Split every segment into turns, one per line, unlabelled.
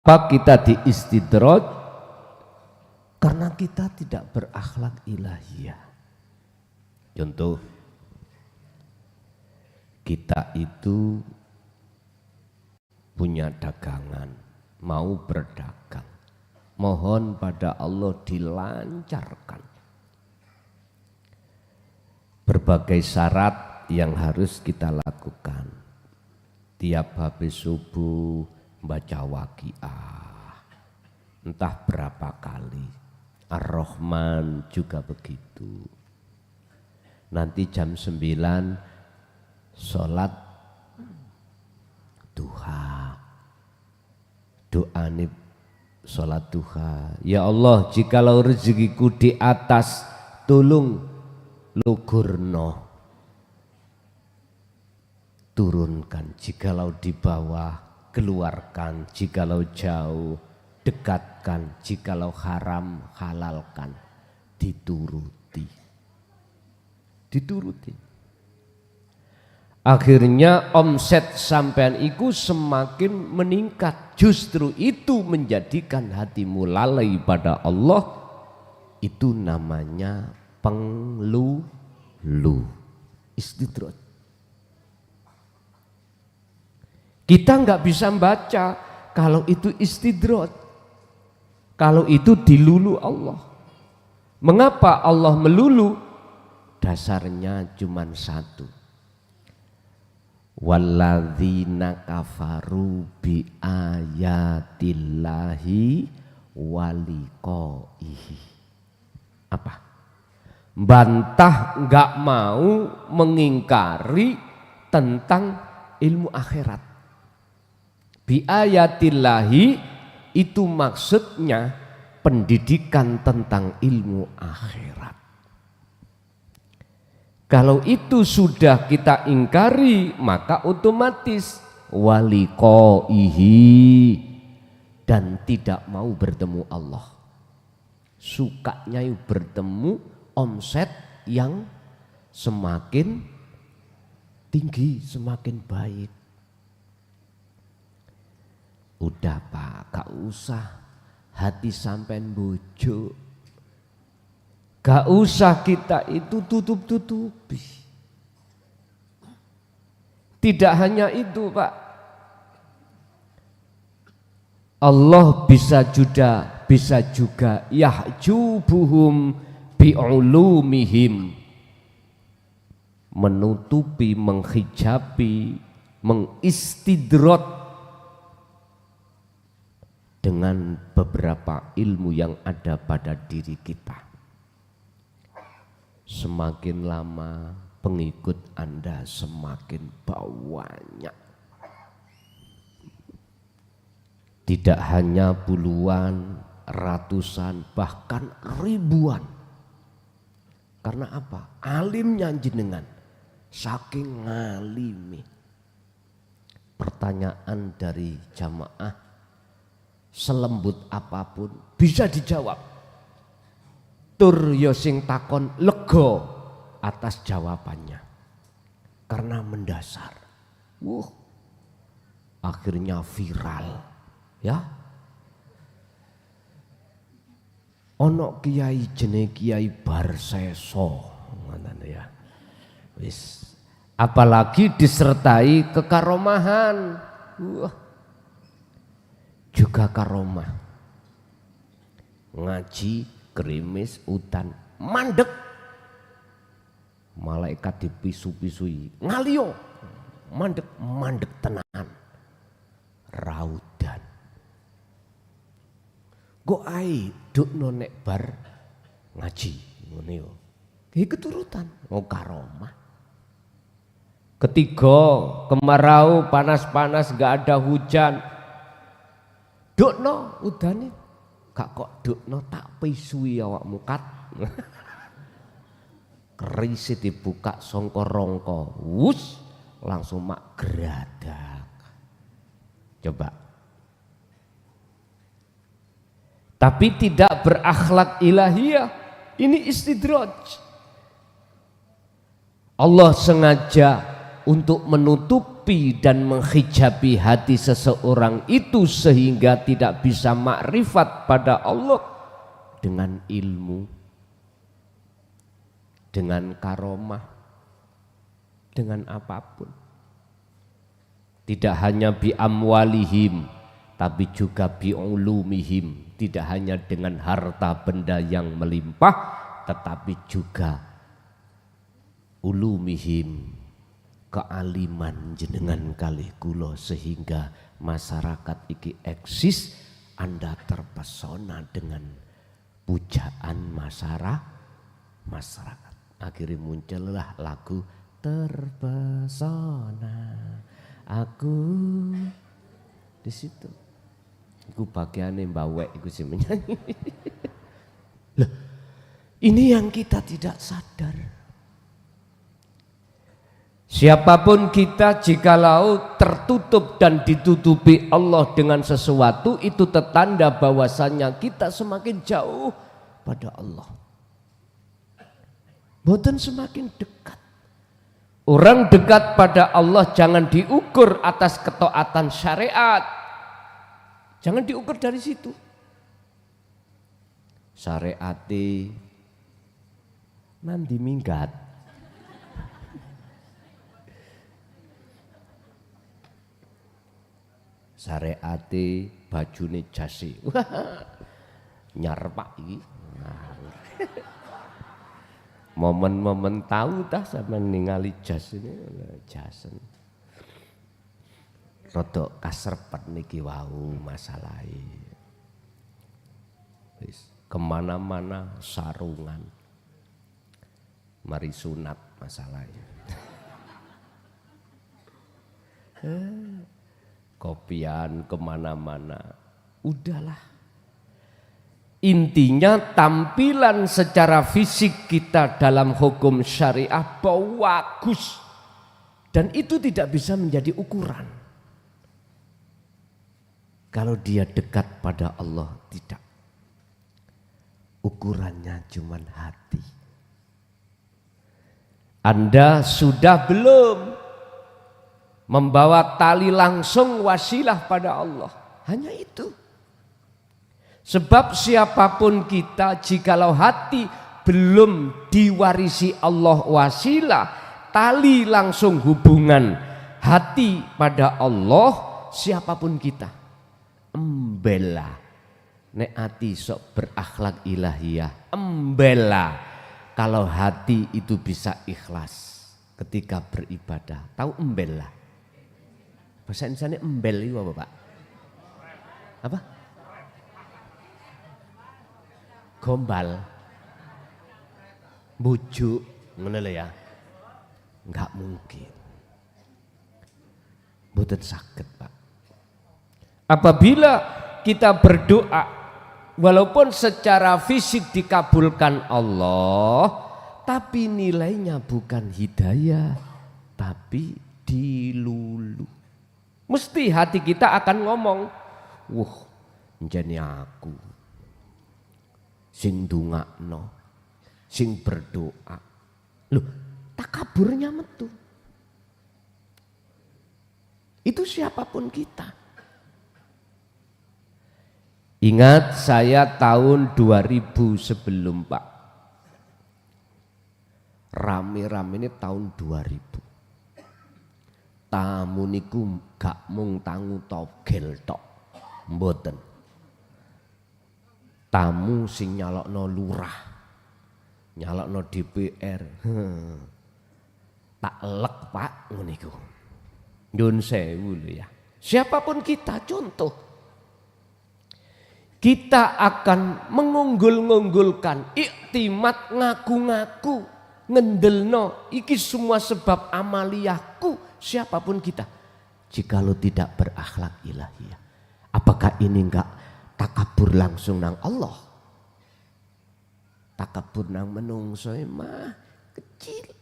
Apa kita diistidraj? Karena kita tidak berakhlak ilahiyah. Contoh, kita itu punya dagangan, mau berdagang, mohon pada Allah dilancarkan. Berbagai syarat yang harus kita lakukan. Tiap habis subuh baca waqiah, entah berapa kali. Ar-Rahman juga begitu. Nanti jam 9 sholat duha. Doa nih sholat duha. Ya Allah, jikalau rezekiku di atas, tolong lugurno. Turunkan, jikalau di bawah keluarkan, jikalau jauh dekatkan, jikalau haram halalkan. Dituruti. Akhirnya omset sampean iku semakin meningkat. Justru itu menjadikan hatimu lalai pada Allah. Itu namanya penglulu, istidraj. Kita nggak bisa baca kalau itu istidraj, kalau itu dilulu Allah. Mengapa Allah melulu? Dasarnya cuma satu. Walladzina kafaru bi ayatillahi waliqaihi. Apa? Bantah, nggak mau mengingkari tentang ilmu akhirat. Bi ayatillahi itu maksudnya pendidikan tentang ilmu akhirat. Kalau itu sudah kita ingkari, maka otomatis waliqaihi, dan tidak mau bertemu Allah. Sukanya bertemu omset yang semakin tinggi, semakin baik. Udah Pak, gak usah hati sampean bojo. Gak usah kita itu tutup-tutupi. Tidak hanya itu Pak. Allah bisa juga yahjubuhum bi'ulumihim, menutupi, menghijabi, mengistidraj dengan beberapa ilmu yang ada pada diri kita. Semakin lama pengikut Anda semakin banyak. Tidak hanya puluhan, ratusan, bahkan ribuan. Karena apa? Alimnya jenengan, saking ngalimi. Pertanyaan dari jamaah selembut apapun bisa dijawab. Tur yo sing takon lego atas jawabannya. Karena mendasar. Akhirnya viral. Ya. Ono kiai jenenge Kiai Barseso, ngoten ya. Wis, apalagi disertai kekaromahan. Juga karomah. Ngaji, gerimis, udan, mandek. Malaikat dipisu-pisui, ngalio, mandek tenan. Raudan. Go ai dukno nek bar ngaji ngene yo. Iki keturutan karomah. Ketiga, kemarau, panas-panas, gak ada hujan. Dukno udane, gak kok dukno tak pisui awakmu kat. Kerise dibuka songko rongko, wus langsung mak geradak. Coba. Tapi tidak berakhlak ilahiyah, ini istidraj. Allah sengaja untuk menutup menutupi dan menghijabi hati seseorang itu sehingga tidak bisa makrifat pada Allah dengan ilmu, dengan karomah, dengan apapun. Tidak hanya bi amwalihim, tapi juga bi ulumihim. Tidak hanya dengan harta benda yang melimpah, tetapi juga ulumihim, kealiman jenengan kalih kula, sehingga masyarakat iki eksis, Anda terpesona dengan pujaan masyarakat. Akhirnya muncullah lagu Terpesona Aku di situ. Iku bagiannya Mbak Wek iku sih menyanyi. Loh, ini yang kita tidak sadar. Siapapun kita, jikalau tertutup dan ditutupi Allah dengan sesuatu, itu tertanda bahwasannya kita semakin jauh pada Allah. Boten semakin dekat. Orang dekat pada Allah jangan diukur atas ketaatan syariat. Jangan diukur dari situ. Syariati nanti minggat. Syariati bajune jasi. Nyarpak iki. Momen-momen tahu dah sama ningali jas ini, jasen. Rodok kasrepet niki wau masalahnya. Kemana-mana sarungan, mari sunat masalahnya. Kopian kemana-mana, udahlah. Intinya tampilan secara fisik kita dalam hukum syariah bagus, dan itu tidak bisa menjadi ukuran. Kalau dia dekat pada Allah, tidak. Ukurannya cuman hati. Anda sudah belum membawa tali langsung wasilah pada Allah? Hanya itu. Sebab siapapun kita, jikalau hati belum diwarisi Allah wasilah, tali langsung hubungan hati pada Allah, siapapun kita, embela. Nek hati sok berakhlak ilahiyah, embela. Kalau hati itu bisa ikhlas ketika beribadah, tahu embela? Bahasa Indonesia embel itu apa Pak? Apa? Gombal, bujuk, ngono ya, nggak mungkin, boten saged Pak. Apabila kita berdoa, walaupun secara fisik dikabulkan Allah, tapi nilainya bukan hidayah, tapi dilulu. Mesti hati kita akan ngomong, wah, njane aku sing ndongakno, sing berdoa. Loh, takaburnya metu. Itu siapapun kita. Ingat saya tahun 2000 sebelum Pak. Rame-rame ini tahun 2000. Tamu niku gak mung tangu togel tok. Mboten. Tamu sing nyalokno lurah, nyalokno DPR, tak elek Pak ngono iku. Nyun sewu lho ya. Siapapun kita, contoh, kita akan mengunggul-unggulkan, iktimat, ngaku-ngaku, ngendelno, iki semua sebab amaliyahku. Siapapun kita, jikalau tidak berakhlak ilahiyah, apakah ini enggak takabur langsung nang Allah? Takabur nang menungso mah kecil.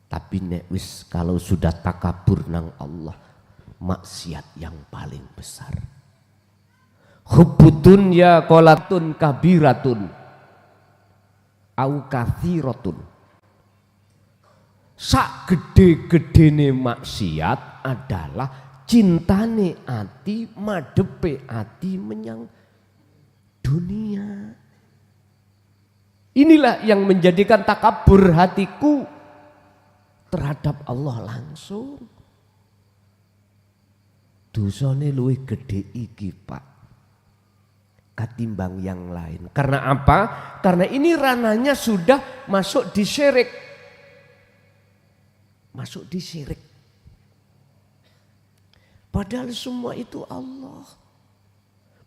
Tapi nek wis kalau sudah takabur nang Allah, maksiat yang paling besar. Hubbudun ya qolatun kabiratun au kathiratun. sak gede-gedene maksiat adalah cintane ati, madepe ati menyang dunia. Inilah yang menjadikan takabur hatiku terhadap Allah langsung. Dosane luwih gede iki Pak katimbang yang lain. Karena apa? Karena ini ranahnya sudah masuk di syirik. Masuk di syirik. Padahal semua itu Allah.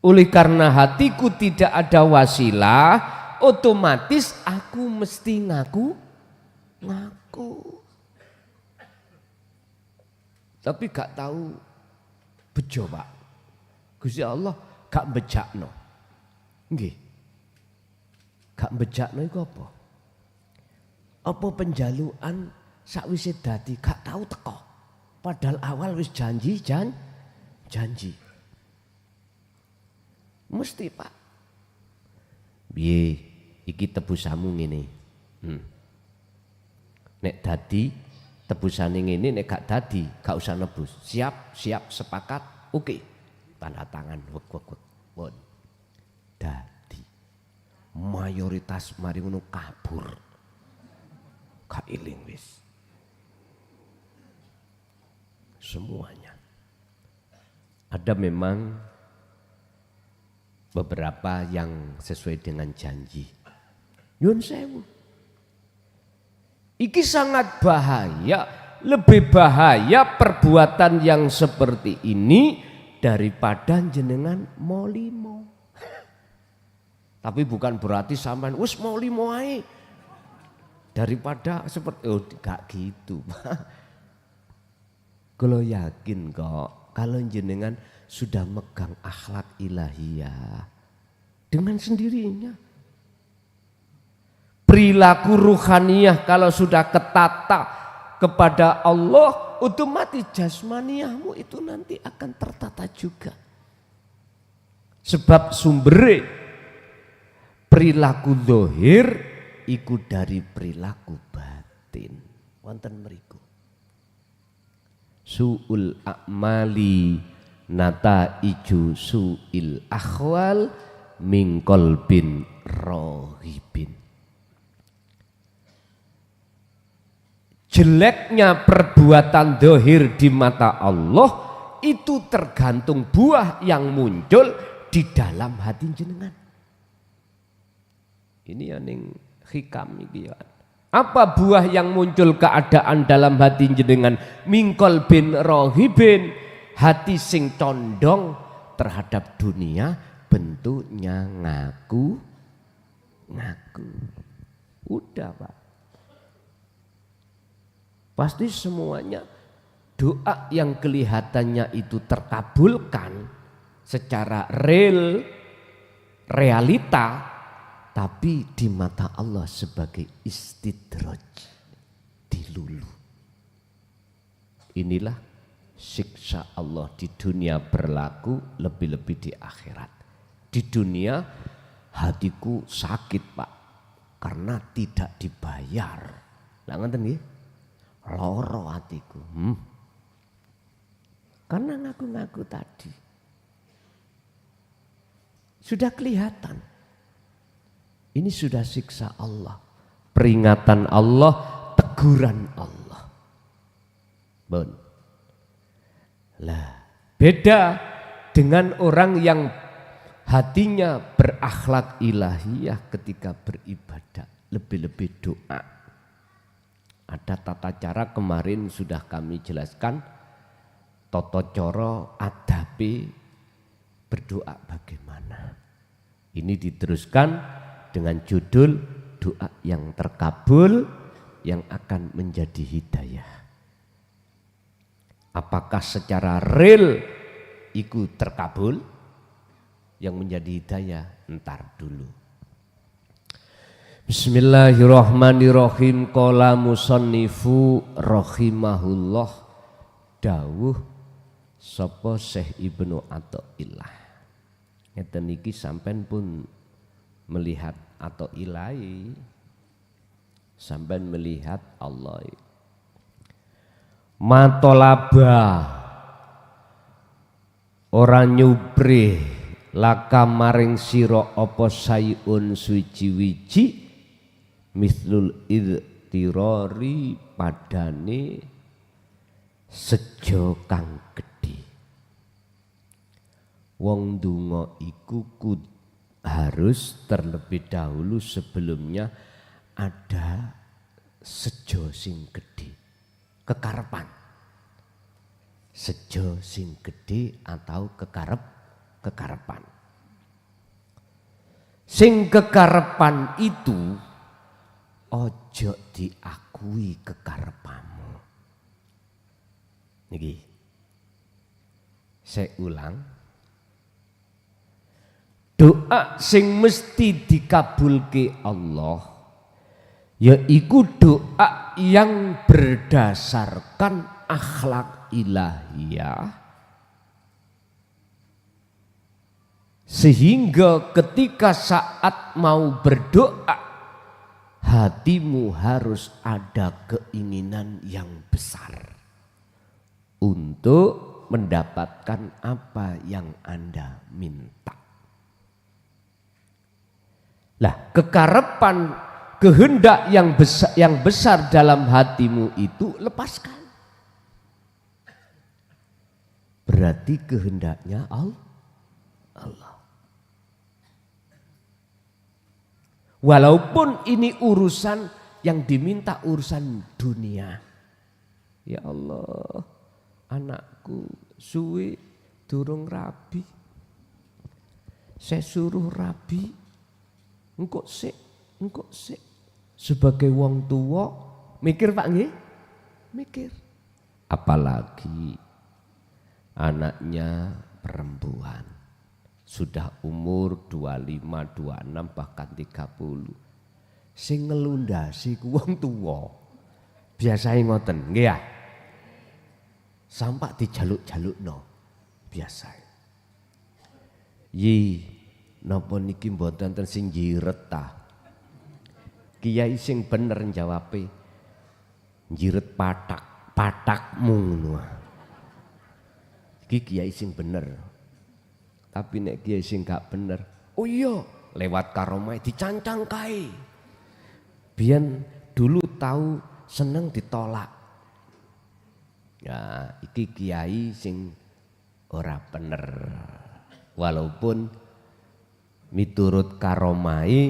Oleh karena hatiku tidak ada wasilah, otomatis aku mesti ngaku. Tapi gak tahu bejo Pak. Gusti Allah gak bejakno. Nggih. Gak bejakno iku apa? Apa penjaluan sakwise dadi gak tahu teko. Padahal awal wis janji. Mesti Pak. Piye iki tebusamu ngene. Nek dadi tebusane ngene, nek gak dadi gak usah nebus. Siap sepakat. Oke. Tanda tangan wek. Pun. Dadi. Mayoritas mari ngono kabur. Gak iling wis. Semuanya. Ada memang beberapa yang sesuai dengan janji. Nyun sewu. Iki sangat bahaya, lebih bahaya perbuatan yang seperti ini daripada jenengan molimo. Tapi bukan berarti sampean wis molimo ae. Daripada seperti gak gitu. Kalau yakin kok kalau jenengan sudah megang akhlak ilahiyah dengan sendirinya. Perilaku ruhaniyah kalau sudah ketata kepada Allah, otomatis jasmaniyahmu itu nanti akan tertata juga. Sebab sumber perilaku zahir iku dari perilaku batin. Wonten mriku. Su'ul a'mali nataiju su'il akhwal min qalbin rohibin. Jeleknya perbuatan zahir di mata Allah itu tergantung buah yang muncul di dalam hati jenengan. Ini yang hikam iki ya. Apa buah yang muncul keadaan dalam hati jenengan? Mingkol bin rohibin, hati sing condong terhadap dunia, bentuknya ngaku. Udah Pak. Pasti semuanya doa yang kelihatannya itu terkabulkan secara realita. Tapi di mata Allah sebagai istidraj, dilulu. Inilah siksa Allah di dunia berlaku, lebih-lebih di akhirat. Di dunia hatiku sakit Pak, karena tidak dibayar. Lah ngoten nggih? Loro hatiku. Karena ngaku-ngaku tadi. Sudah kelihatan. Ini sudah siksa Allah, peringatan Allah, teguran Allah. Bon. Lah, beda dengan orang yang hatinya berakhlak ilahiyah ketika beribadah, lebih-lebih doa. Ada tata cara kemarin sudah kami jelaskan, tata cara adabe berdoa bagaimana. Ini diteruskan dengan judul doa yang terkabul yang akan menjadi hidayah. Apakah secara real itu terkabul yang menjadi hidayah? Entar dulu. Bismillahirrahmanirrahim. Qala musannifu rahimahullah, dawuh sapa Syekh Ibnu Athaillah. Ngeten iki sampean pun melihat atau ilahi, sampai melihat Allah matolaba ora nyupri laka maring sira apa sayun suci-wiji mislul idtirari padane sejo kang gedhe. Wong ndonga iku harus terlebih dahulu sebelumnya ada sejo sing gedhe, kekarepan. Sejo sing gedhe atau kekarepan. Sing kekarepan itu ojo diakui kekarepanmu. Niki saya ulang, doa sing mesti dikabulke Allah yaiku doa yang berdasarkan akhlak ilahiyah, sehingga ketika saat mau berdoa hatimu harus ada keinginan yang besar untuk mendapatkan apa yang Anda minta. Lah, kekarepan, kehendak yang besar dalam hatimu itu lepaskan. Berarti kehendaknya Allah. Walaupun ini urusan yang diminta urusan dunia. Ya Allah, anakku suwi durung rabi. Saya suruh rabi. Engkau sik. Sebagai wong tua, mikir Pak nggih? Mikir. Apalagi anaknya perempuan. Sudah umur 25, 26 bahkan 30. Sing ngelundasi ku wong tua. Biasae ngoten, nggih ya. Sampak dijaluk-jalukno. Biasa. Yi, napa niki mboten ten sing jiret ta? Kiai sing bener jawabe. Jiret patakmu ngono. Iki kiai sing bener. Tapi nek kiai sing gak bener, oh iya, lewat karomah dicancang kae. Biyen dulu tahu seneng ditolak. Ya, iki kiai sing ora bener. Walaupun miturut karomai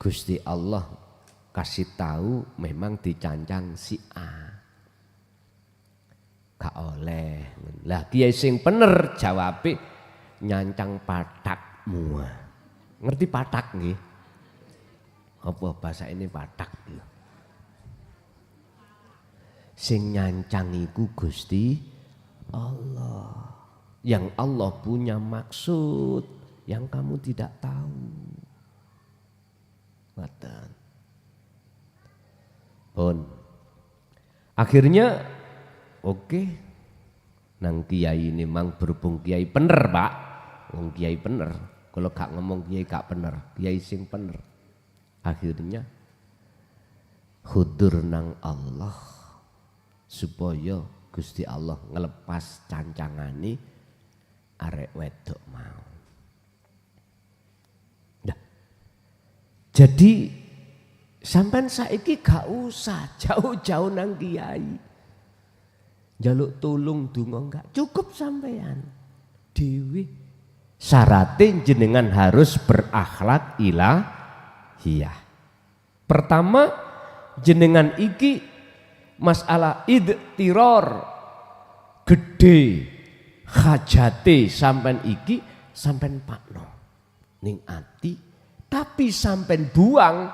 Gusti Allah kasih tahu memang dicancang si A. Gak oleh. Lah kiai sing bener jawabe nyancang patakmu. Ngerti patak nggih? Apa bahasa ini patak? Sing nyancang iku Gusti Allah. Yang Allah punya maksud yang kamu tidak tahu. Ngoten. Pun. Akhirnya oke. Nang kiai ini mang berhubung kiai bener, Pak. Wong kiai bener. Kalau gak ngomong kiai gak bener, kiai sing bener. Akhirnya khudur nang Allah supaya Gusti Allah ngelepas cancangane arek wedok mau. Nah, jadi sampean saiki gak usah jauh-jauh nang kiai. Jaluk tulung donga enggak cukup sampean dewi. Syaratnya jenengan harus berakhlak ilahiyah. Pertama, jenengan iki masalah idtiror gede hajate sampean iki sampean pakno ning ati, tapi sampean buang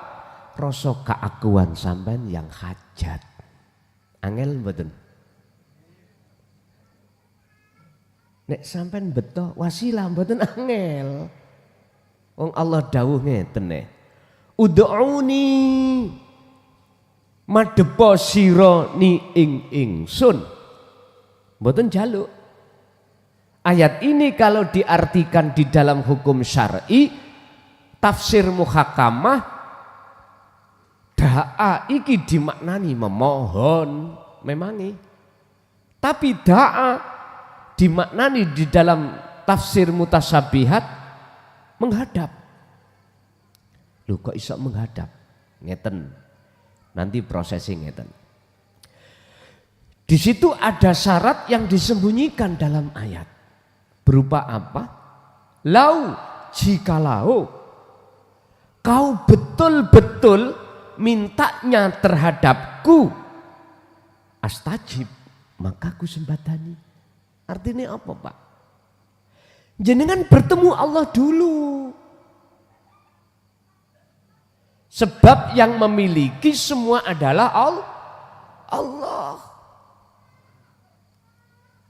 rasa keakuan sampean yang hajat. Angel mboten? Nek sampean beto wasilah mboten angel. Wong Allah dawuh ngeten neh. Ud'uni madhepa sira ni ing ingsun. Mboten jaluk. Ayat ini kalau diartikan di dalam hukum syar'i, tafsir muhakamah, da'a iki dimaknani memohon, memangi. Tapi da'a dimaknani di dalam tafsir mutasyabihat menghadap. Loh kok iso menghadap? Ngeten. Nanti prosesing ngeten. Di situ ada syarat yang disembunyikan dalam ayat. Berupa apa? Lau, jikalau kau betul-betul mintanya terhadapku, astajib, maka ku sembadani. Artinya apa, Pak? Jenengan bertemu Allah dulu. Sebab yang memiliki semua adalah Allah.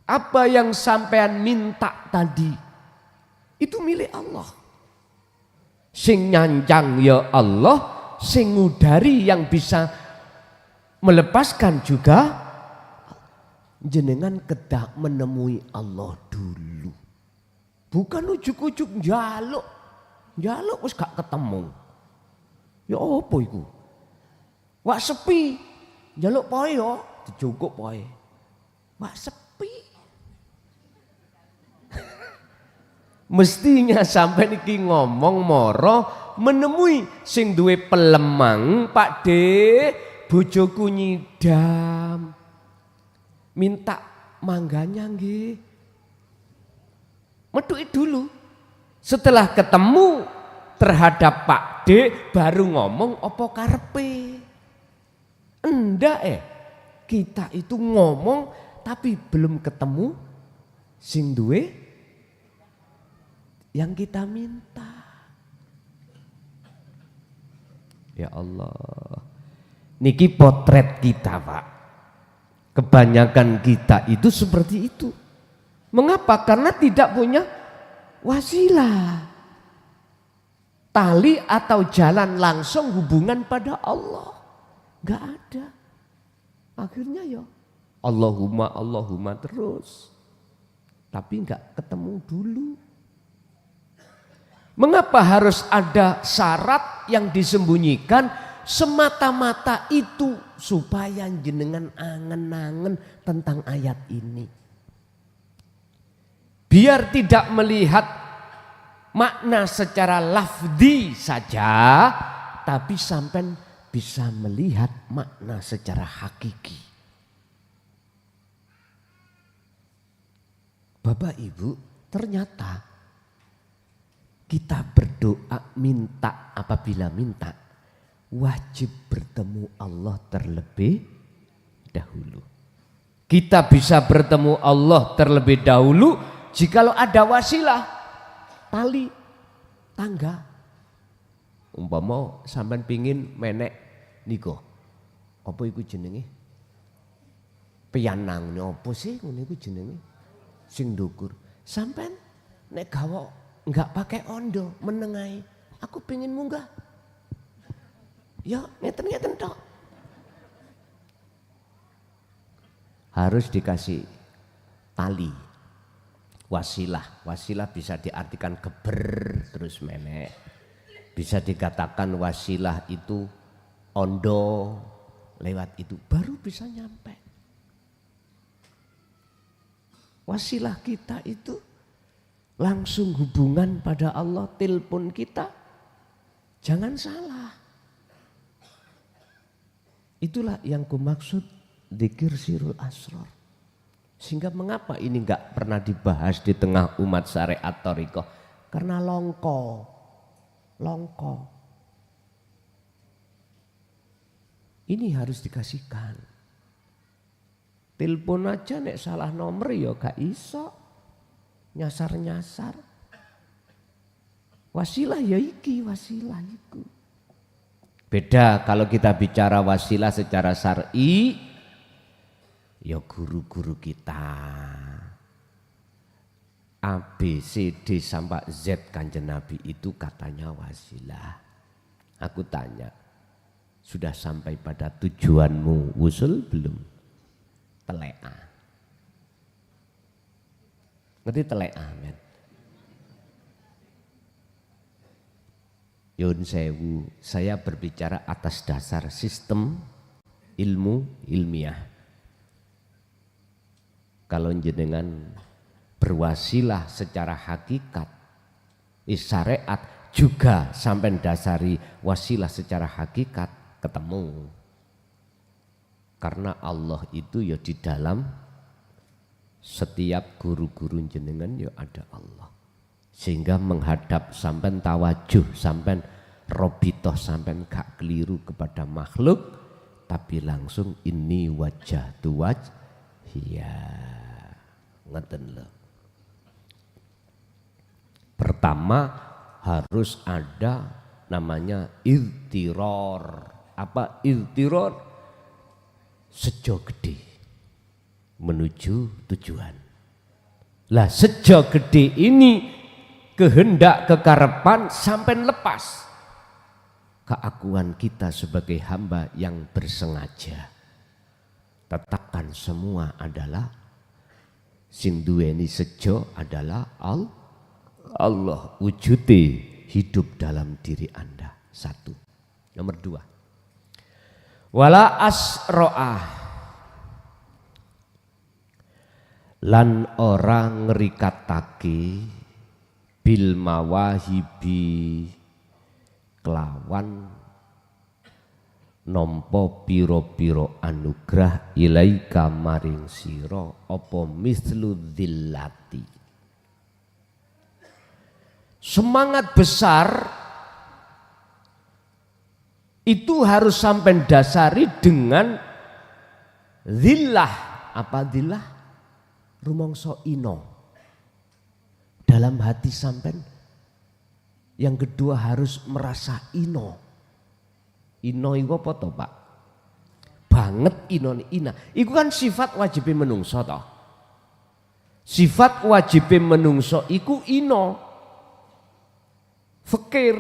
Apa yang sampean minta tadi itu milik Allah. Sing nyanjang ya Allah, sing ngudari yang bisa melepaskan juga. Jenengan kedah menemui Allah dulu. Bukan ujuk-ujuk njaluk. Njaluk wis gak ketemu. Ya apa iku? Wak sepi. Njaluk poe ya, dijukuk poe. Wak sepi. Mestinya sampai niki ngomong moro menemui sing duwe pelemang, Pak De, bojoku nyidam. Minta mangganya nggih. Metuki dulu. Setelah ketemu terhadap Pak D baru ngomong apa karepe. Enggak kita itu ngomong tapi belum ketemu sing duwe yang kita minta. Ya Allah. Niki potret kita, Pak. Kebanyakan kita itu seperti itu. Mengapa? Karena tidak punya wasilah. Tali atau jalan langsung hubungan pada Allah. Gak ada. Akhirnya ya Allahumma terus. Tapi gak ketemu dulu. Mengapa harus ada syarat yang disembunyikan? Semata-mata itu supaya jenengan angen-angen tentang ayat ini. Biar tidak melihat makna secara lafzi saja, tapi sampai bisa melihat makna secara hakiki. Bapak Ibu, ternyata kita berdoa minta, apabila minta wajib bertemu Allah terlebih dahulu. Kita bisa bertemu Allah terlebih dahulu jikalau ada wasilah, tali, tangga. Umpama sampean pingin menek niko, apa iku jenenge? Pianang apa sih ngono iku jenenge? Sing ndukur. Sampean nek gawa enggak pakai ondo, menengai. Aku pingin munggah. Ya, ngeten-ngeten tok. Harus dikasih tali. Wasilah. Wasilah bisa diartikan geber terus menek. Bisa dikatakan wasilah itu ondo, lewat itu baru bisa nyampe. Wasilah kita itu langsung hubungan pada Allah, telepon kita. Jangan salah. Itulah yang kumaksud dzikir sirul asrar. Sehingga mengapa ini enggak pernah dibahas di tengah umat syariat thariqah? Karena longko. Ini harus dikasihkan. Telepon aja nek salah nomor ya gak iso. Nyasar-nyasar. Wasilah ya iki, wasilah iku. Beda kalau kita bicara wasilah secara syar'i, ya guru-guru kita. A, B, C, D sampai Z Kanjeng Nabi itu katanya wasilah. Aku tanya, sudah sampai pada tujuanmu wusul belum? Telea. Ngerti telea, men? Yun sewu, saya berbicara atas dasar sistem ilmu ilmiah. Kalau jenengan berwasilah secara hakikat, syariat juga sampai dasari wasilah secara hakikat ketemu. Karena Allah itu ya di dalam setiap guru-guru jenengan ya ada Allah. Sehingga menghadap sampai tawajuh, sampai robitoh, sampai gak keliru kepada makhluk, tapi langsung ini wajah tu ya ngeten loh. Pertama harus ada namanya iltiror. Apa iltiror? Sejo gede menuju tujuan. Lah sejo gede ini kehendak kekarepan sampai lepas keakuan kita sebagai hamba yang bersengaja. Tetapkan semua adalah sing duweni sejo adalah Allah wujudi hidup dalam diri Anda. Satu. Nomor dua. Wala asro'ah lan orang ngerikatake bil mawahibi kelawan nompo piro-piro anugrah ilaika maring siro opo mislu dhillati. Semangat besar itu harus sampai dasari dengan dhillah. Apa dhillah? Rumongso ino dalam hati sampai. Yang kedua harus merasa ino. Ino itu apa toh Pak? Banget ino ina. Itu kan sifat wajib menungso toh. Sifat wajib menungso iku ino. Fakir.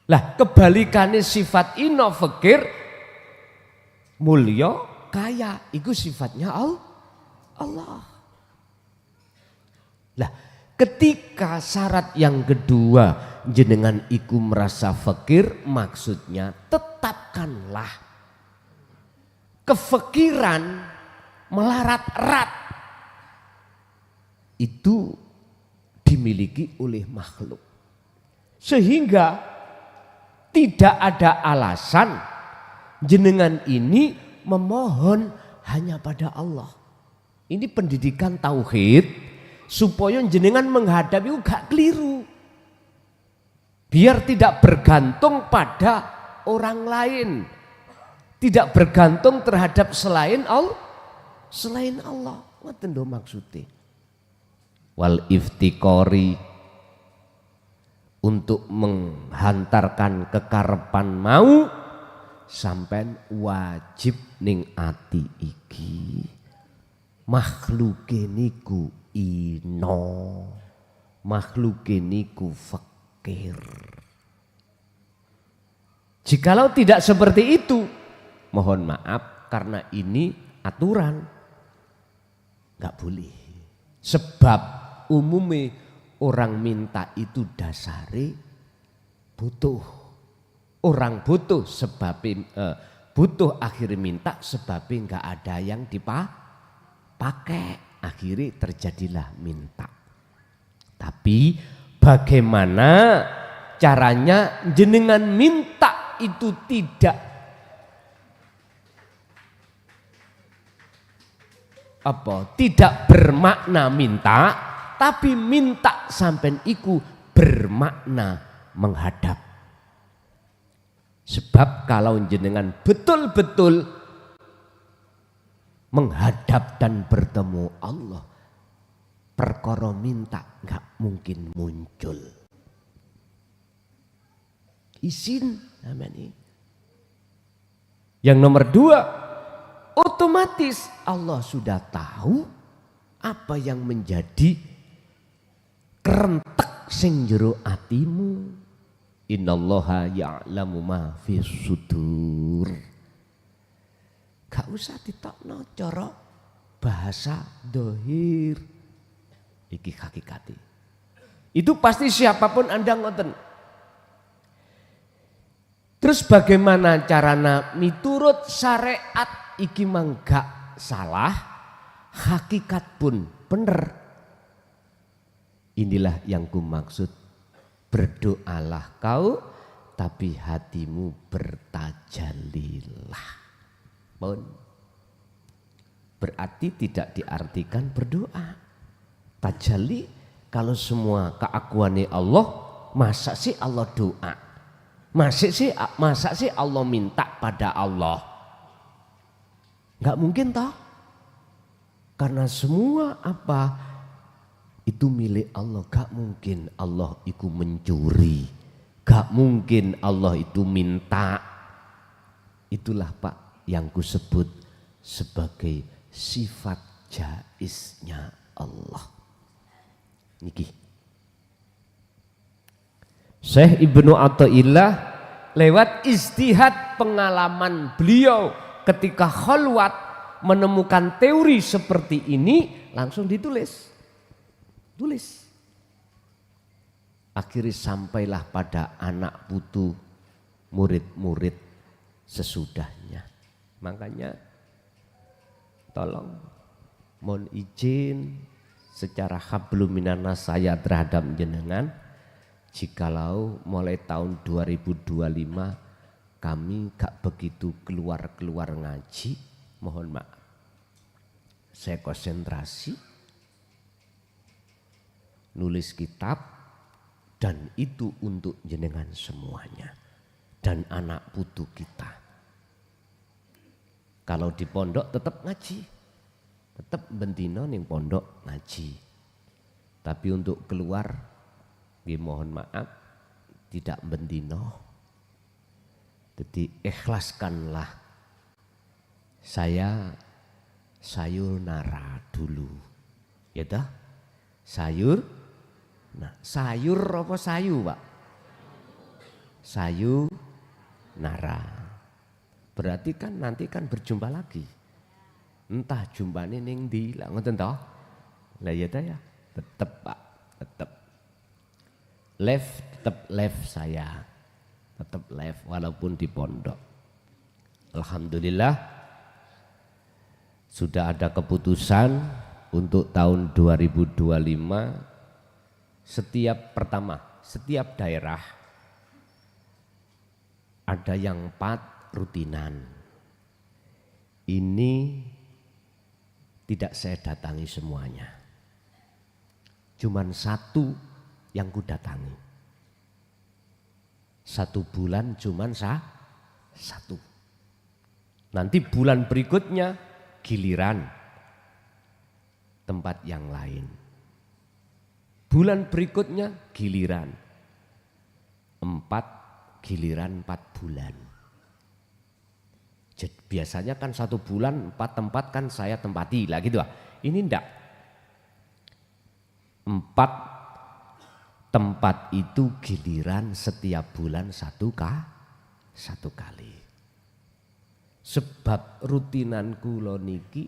Lah kebalikannya sifat ino fakir mulya kaya. Itu sifatnya Allah. Lah ketika syarat yang kedua jenengan iku merasa fakir, maksudnya tetapkanlah kefakiran melarat-rat itu dimiliki oleh makhluk. Sehingga tidak ada alasan jenengan ini memohon hanya pada Allah. Ini pendidikan tauhid supaya jenengan menghadapi gak keliru. Biar tidak bergantung pada orang lain. Tidak bergantung terhadap selain Allah. Selain Allah. Ngoten lho maksudnya. Wal iftikori untuk menghantarkan kekarepan mau sampai wajib ning ati iki makhluke niku ino, makhluke niku fakir. Jikalau tidak seperti itu, mohon maaf karena ini aturan, nggak boleh. Sebab umumnya orang minta itu dasari butuh. Orang butuh sebab butuh akhirnya minta sebab nggak ada yang dipakai, akhirnya terjadilah minta. Tapi bagaimana caranya jenengan minta itu tidak tidak bermakna minta, tapi minta sampai iku bermakna menghadap. Sebab kalau jenengan betul-betul menghadap dan bertemu Allah, perkara minta nggak mungkin muncul. Izin namanya. Yang nomor dua, otomatis Allah sudah tahu apa yang menjadi kerentek sing jero atimu. Innallaha ya'lamu ma fis sudur. Gak usah ditokno cara bahasa dohir. Iki hakikati. Itu pasti siapapun Anda ngoten. Terus bagaimana carana miturut syariat iki mangga salah, hakikat pun benar. Inilah yang kumaksud, berdoalah kau tapi hatimu bertajalilah. Pun berarti tidak diartikan berdoa. Tajalli kalau semua keakuannya Allah, masa sih Allah doa? Masa sih Allah minta pada Allah? Enggak mungkin toh. Karena semua apa itu milik Allah. Gak mungkin Allah itu mencuri. Gak mungkin Allah itu minta. Itulah Pak yang kusebut sebagai sifat jaiznya Allah. Niki. Syekh Ibnu Athaillah lewat istihad pengalaman beliau ketika khalwat menemukan teori seperti ini, langsung ditulis. Tulis. Akhirnya sampailah pada anak putu murid-murid sesudahnya. Makanya tolong mohon izin secara hablum minanas saya terhadap jenengan, jikalau mulai tahun 2025 kami gak begitu keluar-keluar ngaji, mohon maaf. Saya konsentrasi nulis kitab dan itu untuk jenengan semuanya dan anak putu kita. Kalau di pondok tetap ngaji, tetap bentino ning pondok ngaji. Tapi untuk keluar, mohon maaf, tidak bentino. Jadi ikhlaskanlah. Saya sayonara dulu, ya dah. Sayur, nah sayur apa sayu Pak? Sayonara. Berarti kan nanti kan berjumpa lagi. Entah jumpane ning ndi lah ngoten toh. Lah ya ta ya. Tetep Pak, tetep. Tetep live saya. Tetep live walaupun di pondok. Alhamdulillah sudah ada keputusan untuk tahun 2025 setiap daerah ada yang 4 rutinan. Ini tidak saya datangi semuanya. Cuman 1 yang ku datangi. 1 bulan cuman 1. Nanti bulan berikutnya giliran tempat yang lain. Bulan berikutnya giliran 4 bulan. Jadi biasanya kan 1 bulan 4 tempat kan saya tempati lah gitu. Ini enggak. 4 tempat itu giliran setiap bulan 1 kali. Sebab rutinan kula niki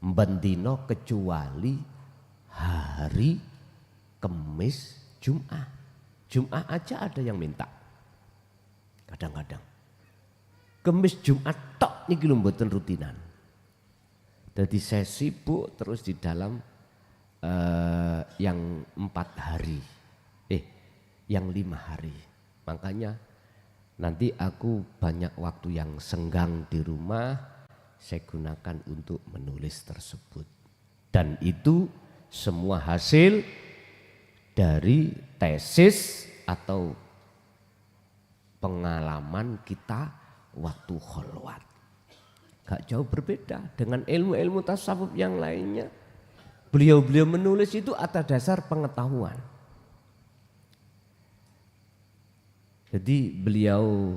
mbendino kecuali hari Kamis, Jumat. Jumat aja ada yang minta. Kadang-kadang. Kamis Jumat tok niki lho mboten rutinan. Jadi saya sibuk terus di dalam yang 4 hari. Yang 5 hari. Makanya nanti aku banyak waktu yang senggang di rumah saya gunakan untuk menulis tersebut. Dan itu semua hasil dari tesis atau pengalaman kita waktu khalwat. Gak jauh berbeda dengan ilmu-ilmu tasawuf yang lainnya. Beliau-beliau menulis itu atas dasar pengetahuan. Jadi beliau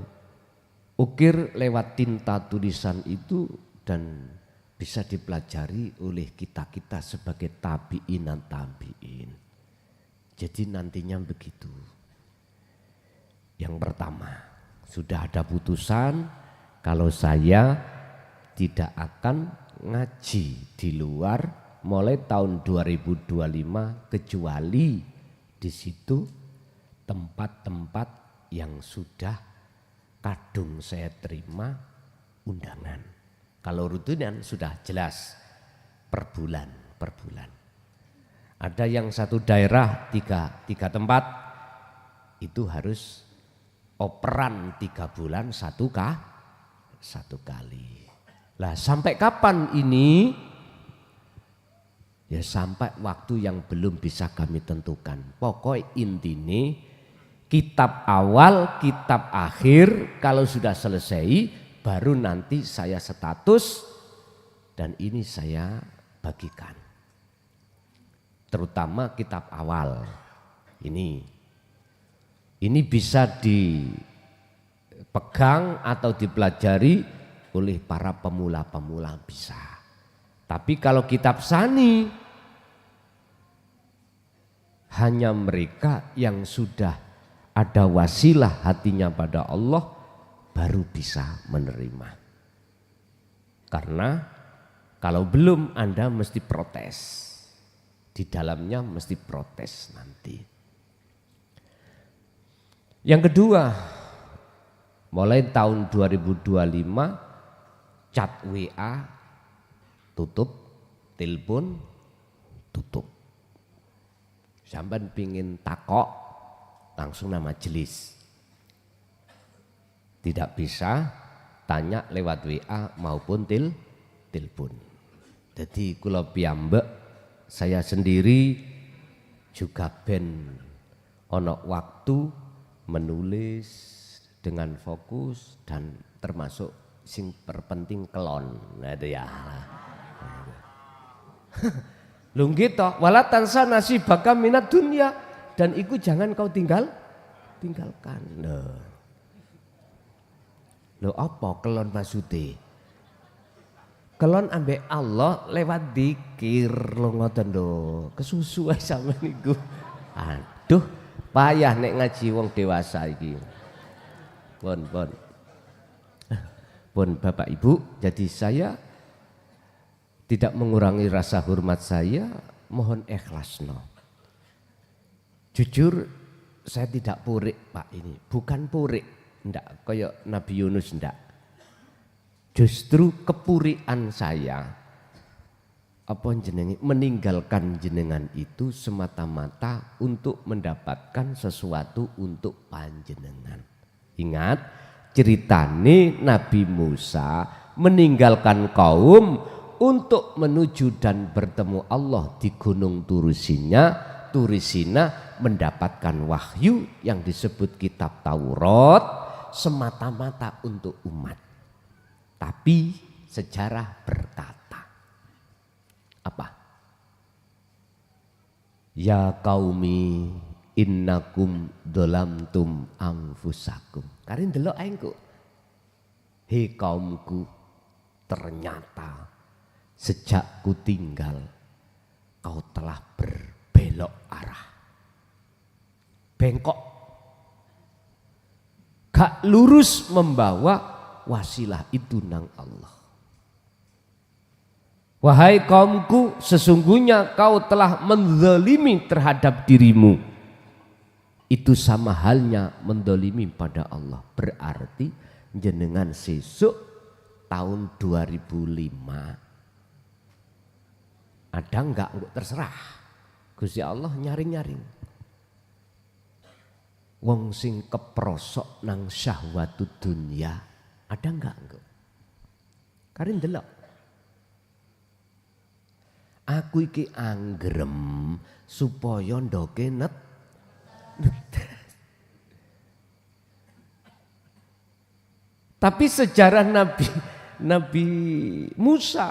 ukir lewat tinta tulisan itu dan bisa dipelajari oleh kita-kita sebagai tabi'in dan tabi'in. Jadi nantinya begitu. Yang pertama, sudah ada putusan kalau saya tidak akan ngaji di luar mulai tahun 2025 kecuali di situ tempat-tempat yang sudah kadung saya terima undangan. Kalau rutinan sudah jelas per bulan. Ada yang satu daerah tiga tempat itu harus operan 3 bulan satu kali. Lah sampai kapan ini? Ya sampai waktu yang belum bisa kami tentukan. Pokoknya intinya kitab awal, kitab akhir kalau sudah selesai baru nanti saya status dan ini saya bagikan. Terutama kitab awal ini bisa dipegang atau dipelajari oleh para pemula bisa. Tapi kalau kitab sani hanya mereka yang sudah ada wasilah hatinya pada Allah baru bisa menerima. Karena kalau belum Anda mesti protes. Di dalamnya mesti protes nanti. Yang kedua, mulai tahun 2025 chat WA tutup, telepon tutup. Sampai pingin takok langsung nama majelis. Tidak bisa tanya lewat WA maupun telepon. Jadi kula piyambak saya sendiri juga ben ono waktu menulis dengan fokus dan termasuk sing terpenting kelon. Nah itu ya. Lho gitu, wala tansa nasibaka minad dunya dan iku jangan kau tinggalkan. Lho apa kelon maksudnya? Kelon ambek Allah lewat dikir lo ngoten lho. Kesusu ae sampean niku. Aduh, payah nek ngaji wong dewasa iki. Pun Bapak Ibu, jadi saya tidak mengurangi rasa hormat saya, mohon ikhlasno. Jujur saya tidak purik Pak ini, bukan purik, ndak kayak Nabi Yunus ndak. Justru kepurian saya apa jenenge meninggalkan jenengan itu semata-mata untuk mendapatkan sesuatu untuk panjenengan. Ingat ceritane Nabi Musa meninggalkan kaum untuk menuju dan bertemu Allah di Gunung Turisina mendapatkan wahyu yang disebut kitab Taurat semata-mata untuk umat. Tapi sejarah berkata apa? Ya qaumi innakum dolamtum anfusakum. Karin delok aengku. Hei kaumku, ternyata sejak ku tinggal kau telah berbelok arah. Bengkok. Gak lurus membawa wasilah itu nang Allah. Wahai kaumku, sesungguhnya kau telah menzalimi terhadap dirimu. Itu sama halnya mendolimi pada Allah. Berarti jenengan sesuk tahun 2005 ada enggak terserah. Gusti Allah nyaring-nyaring. Wong sing keprosok nang syahwatud dunya ada enggak? Karin delok. Aku iki anggrem supaya ndoke Tapi sejarah Nabi Musa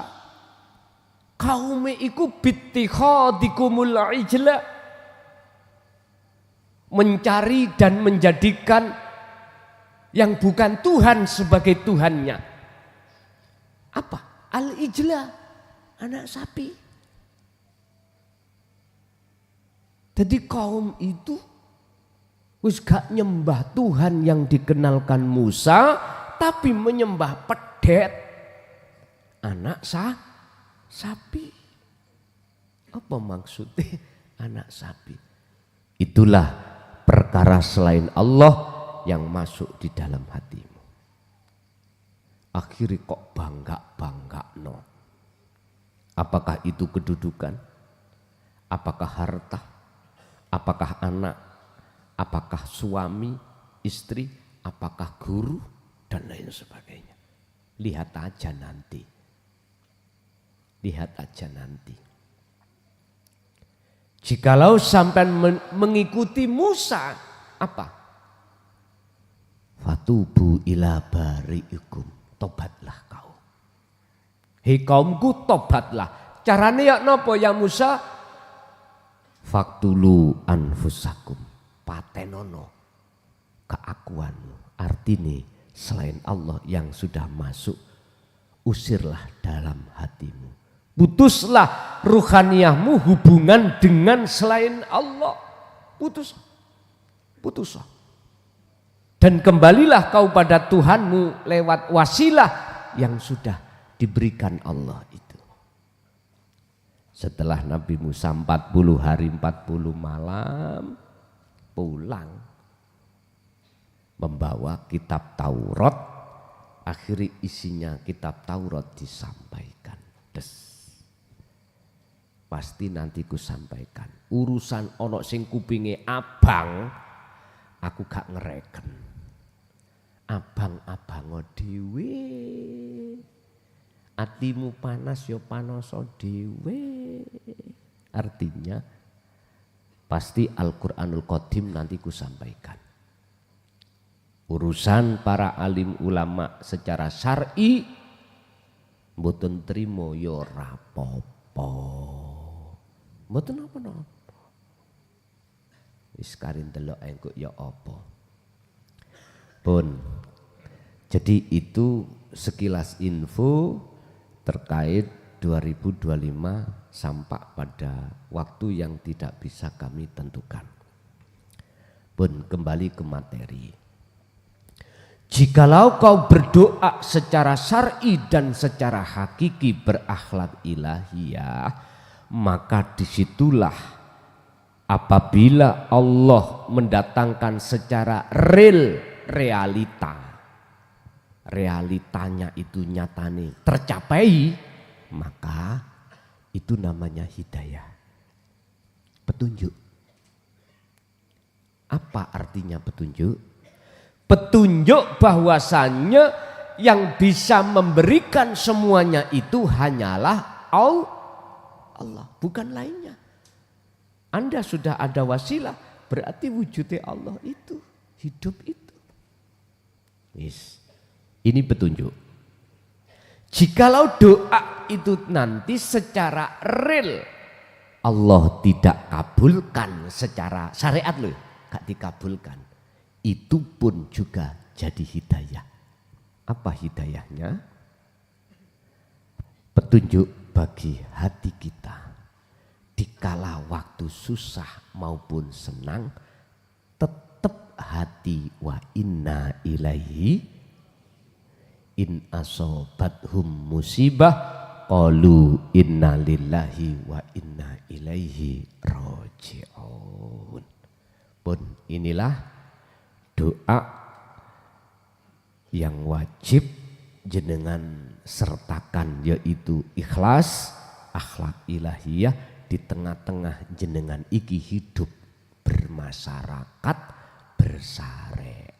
kaume iku bittikhadikumul ijla, mencari dan menjadikan yang bukan Tuhan sebagai Tuhannya. Apa? Al-ijla, anak sapi. Jadi kaum itu wis gak nyembah Tuhan yang dikenalkan Musa, tapi menyembah pedet anak sapi. Apa maksudnya anak sapi? Itulah perkara selain Allah yang masuk di dalam hatimu. akhirnya kok bangga no. Apakah itu kedudukan? Apakah harta? Apakah anak? Apakah suami, istri? Apakah guru? Dan lain sebagainya. Lihat aja nanti. Lihat aja nanti. Jikalau sampai mengikuti Musa, apa? Fatubu ila bari'ikum, tobatlah kau. Hei kaumku, tobatlah. Caranya ya nopo ya Musa? Faktulu anfusakum, patenono keakuanmu. Artinya selain Allah yang sudah masuk, usirlah dalam hatimu. Putuslah ruhaniyahmu hubungan dengan selain Allah. Putus. Dan kembalilah kau pada Tuhanmu lewat wasilah yang sudah diberikan Allah itu. Setelah Nabi Musa 40 hari 40 malam pulang membawa kitab Taurat, akhirnya isinya kitab Taurat disampaikan. Pasti nanti ku sampaikan. Urusan ono sing kupinge abang, aku gak ngereken. Abang-abango dhewe. Atimu panas yo panoso dhewe. Artinya pasti Al-Qur'anul Qadim nanti ku sampaikan. Urusan para alim ulama secara syar'i mboten trimo yo rapopo. Mboten apa-apa. Wis karin delok engko ya apa. Pun. Jadi itu sekilas info terkait 2025 sampai pada waktu yang tidak bisa kami tentukan. Pun kembali ke materi. Jikalau kau berdoa secara syar'i dan secara hakiki berakhlak ilahiyah, maka disitulah apabila Allah mendatangkan secara realitanya itu nyatane tercapai, maka itu namanya hidayah, petunjuk. Apa artinya petunjuk? Petunjuk bahwasannya yang bisa memberikan semuanya itu hanyalah Allah, bukan lainnya. Anda sudah ada wasilah, berarti wujudnya Allah itu, hidup itu. Yes. Ini petunjuk. Jikalau doa itu nanti secara real Allah tidak kabulkan secara syariat loh, gak dikabulkan. Itu pun juga jadi hidayah. Apa hidayahnya? Petunjuk bagi hati kita. Dikala waktu susah maupun senang, tetap hati wa inna ilaihi in asobathum musibah qalu inna lillahi wa inna ilaihi raji'un. Pun inilah doa yang wajib jenengan sertakan, yaitu ikhlas, akhlak ilahiyah di tengah-tengah jenengan iki hidup bermasyarakat, bersyariat.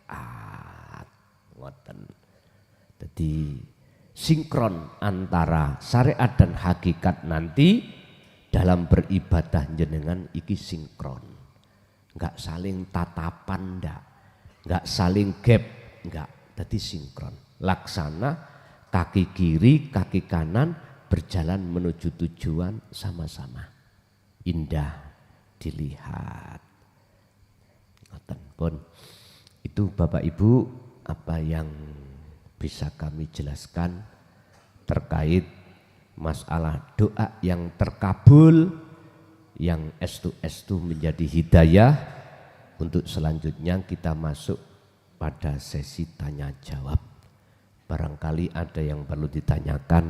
Ngoten. Jadi sinkron antara syariat dan hakikat nanti dalam beribadah jenengan iki sinkron. Enggak saling tatapan enggak saling gap, enggak. Jadi sinkron. Laksana kaki kiri, kaki kanan berjalan menuju tujuan sama-sama. Indah dilihat. Ngoten pun. Itu Bapak Ibu apa yang bisa kami jelaskan terkait masalah doa yang terkabul, yang estu menjadi hidayah. Untuk selanjutnya kita masuk pada sesi tanya jawab. Barangkali ada yang perlu ditanyakan,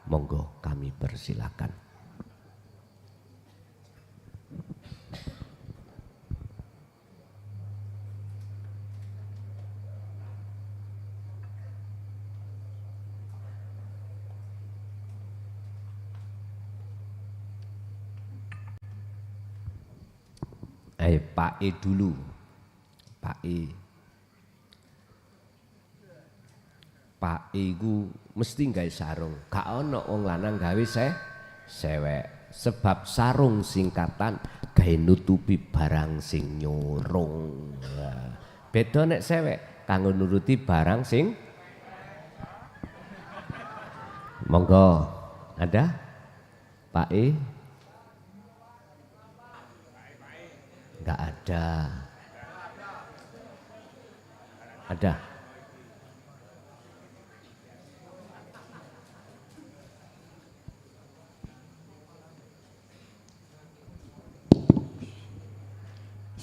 monggo kami persilakan. Pak E dulu. Pak E. Pak E ku mesti gawe sarung. Gak ono wong lanang gawe sewek. Sebab sarung singkatan gawe nutupi barang sing nyorong. Beda nek sewek kanggo nuruti barang sing. Monggo, ada Pak E? Enggak ada. Ada.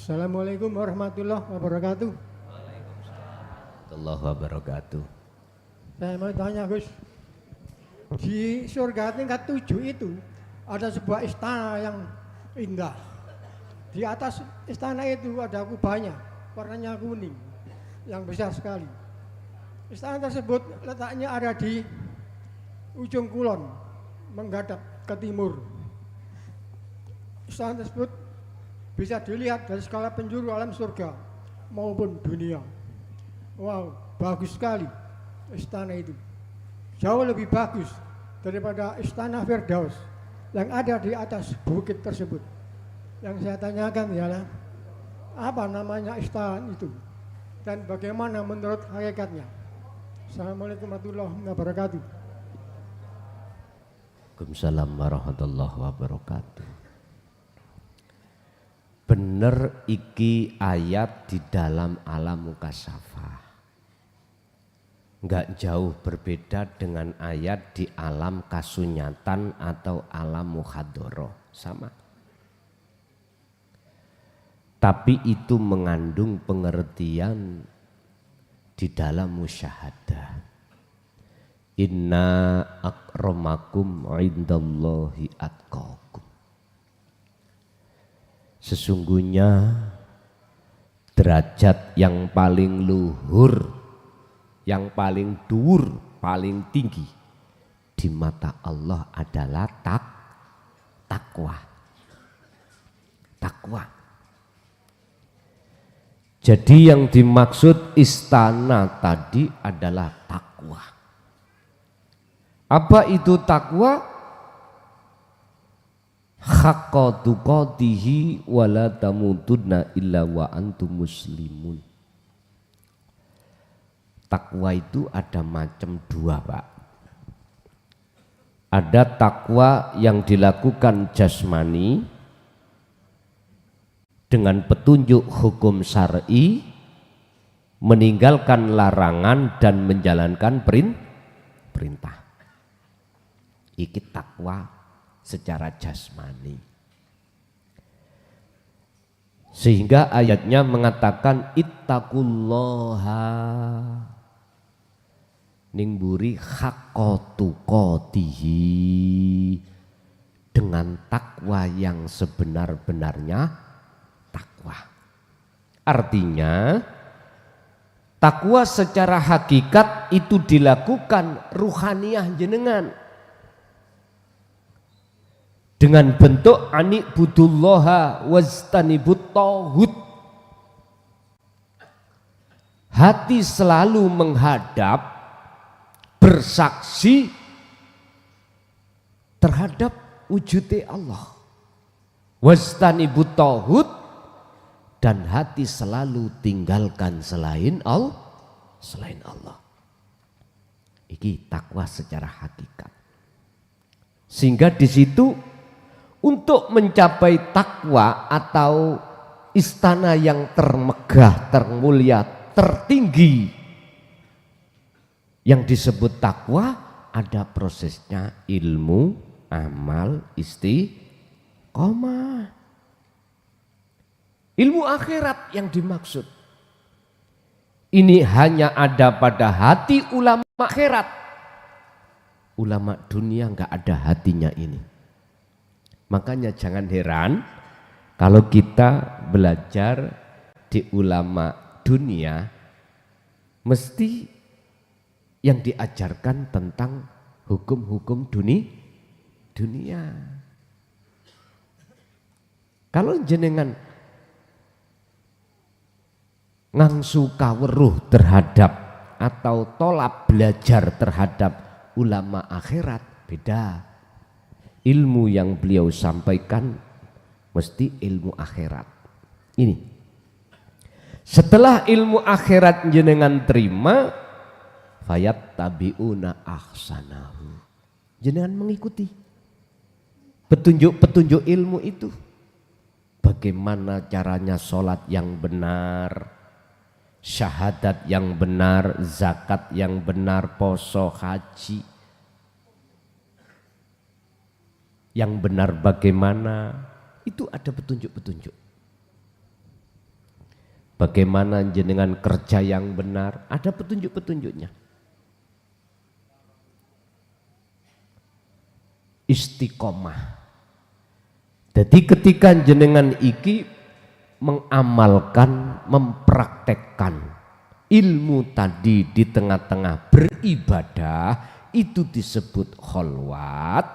Assalamualaikum warahmatullahi wabarakatuh.
Waalaikumsalam warahmatullahi wabarakatuh.
Saya mau tanya Gus, di surga tingkat 7 itu ada sebuah istana yang indah. Di atas istana itu ada kubahnya, warnanya kuning, yang besar sekali. Istana tersebut letaknya ada di ujung kulon, menghadap ke timur. Istana tersebut bisa dilihat dari skala penjuru alam surga maupun dunia. Wow, bagus sekali istana itu. Jauh lebih bagus daripada istana Firdaus yang ada di atas bukit tersebut. Yang saya tanyakan ialah apa namanya istana itu dan bagaimana menurut hakikatnya. Assalamualaikum warahmatullahi wabarakatuh.
Waalaikumsalam warahmatullahi wabarakatuh. Bener iki ayat di dalam alam mukasyafah. Enggak jauh berbeda dengan ayat di alam kasunyatan atau alam muhadoroh. Sama. Tapi itu mengandung pengertian di dalam musyahadah. Inna akramakum indallahi atqakum. Sesungguhnya derajat yang paling luhur, yang paling dhuwur, paling tinggi di mata Allah adalah takwa. Takwa. Jadi yang dimaksud istana tadi adalah takwa. Apa itu takwa? Haqqa tuqatihi wa la tamutunna illa wa antum muslimun. Takwa itu ada macam dua, Pak. Ada takwa yang dilakukan jasmani dengan petunjuk hukum syar'i, meninggalkan larangan dan menjalankan perintah. Iki takwa secara jasmani. Sehingga ayatnya mengatakan ittaqullaha ning buri haqqa tuqatihi, dengan takwa yang sebenar-benarnya takwa. Artinya takwa secara hakikat itu dilakukan ruhaniyah jenengan dengan bentuk ani'budullaha wajtanibut tauhid. Hati selalu menghadap, bersaksi terhadap wujudnya Allah. Wajtanibut tauhid, dan hati selalu tinggalkan selain Allah. Iki takwa secara hakikat. Sehingga di situ untuk mencapai takwa atau istana yang termegah, termulia, tertinggi yang disebut takwa, ada prosesnya ilmu, amal, istiqomah. Ilmu akhirat yang dimaksud. Ini hanya ada pada hati ulama akhirat. Ulama dunia enggak ada hatinya ini. Makanya jangan heran kalau kita belajar di ulama dunia, mesti yang diajarkan tentang hukum-hukum dunia. Kalau jenengan ngangsu kaweruh terhadap atau tolak belajar terhadap ulama akhirat beda. Ilmu yang beliau sampaikan mesti ilmu akhirat. Ini setelah ilmu akhirat jenengan terima, fayat tabiuna ahsanahu, jenengan mengikuti petunjuk-petunjuk ilmu itu. Bagaimana caranya sholat yang benar, syahadat yang benar, zakat yang benar, poso, haji yang benar bagaimana, itu ada petunjuk-petunjuk. Bagaimana jenengan kerja yang benar, ada petunjuk-petunjuknya. Istiqomah. Jadi ketika jenengan iki mengamalkan, mempraktekkan ilmu tadi di tengah-tengah beribadah, itu disebut kholwat,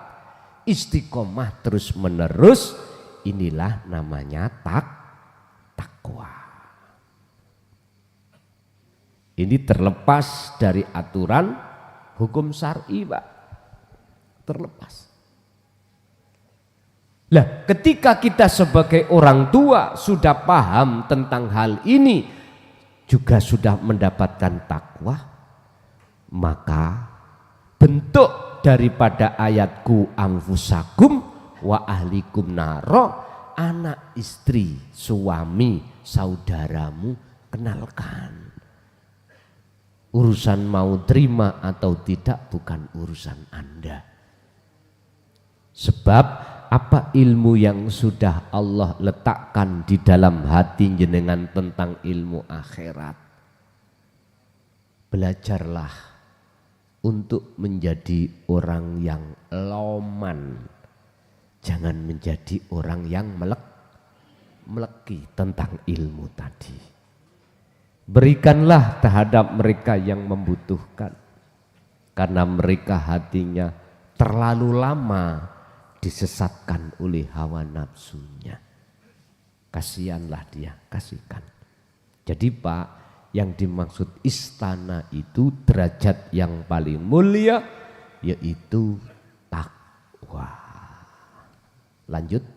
istiqomah terus menerus, inilah namanya takwa. Ini terlepas dari aturan hukum syar'i, Pak. Terlepas. Lah, ketika kita sebagai orang tua sudah paham tentang hal ini, juga sudah mendapatkan takwa, maka bentuk daripada ayatku anfusakum wa ahlikum naro, anak istri, suami, saudaramu kenalkan. Urusan mau terima atau tidak bukan urusan Anda. Sebab apa ilmu yang sudah Allah letakkan di dalam hati jenengan tentang ilmu akhirat. Belajarlah untuk menjadi orang yang loman. Jangan menjadi orang yang meleki tentang ilmu tadi. Berikanlah terhadap mereka yang membutuhkan, karena mereka hatinya terlalu lama disesatkan oleh hawa nafsunya. Kasihanlah dia, kasihkan. Jadi Pak, yang dimaksud istana itu derajat yang paling mulia, yaitu takwa. Lanjut.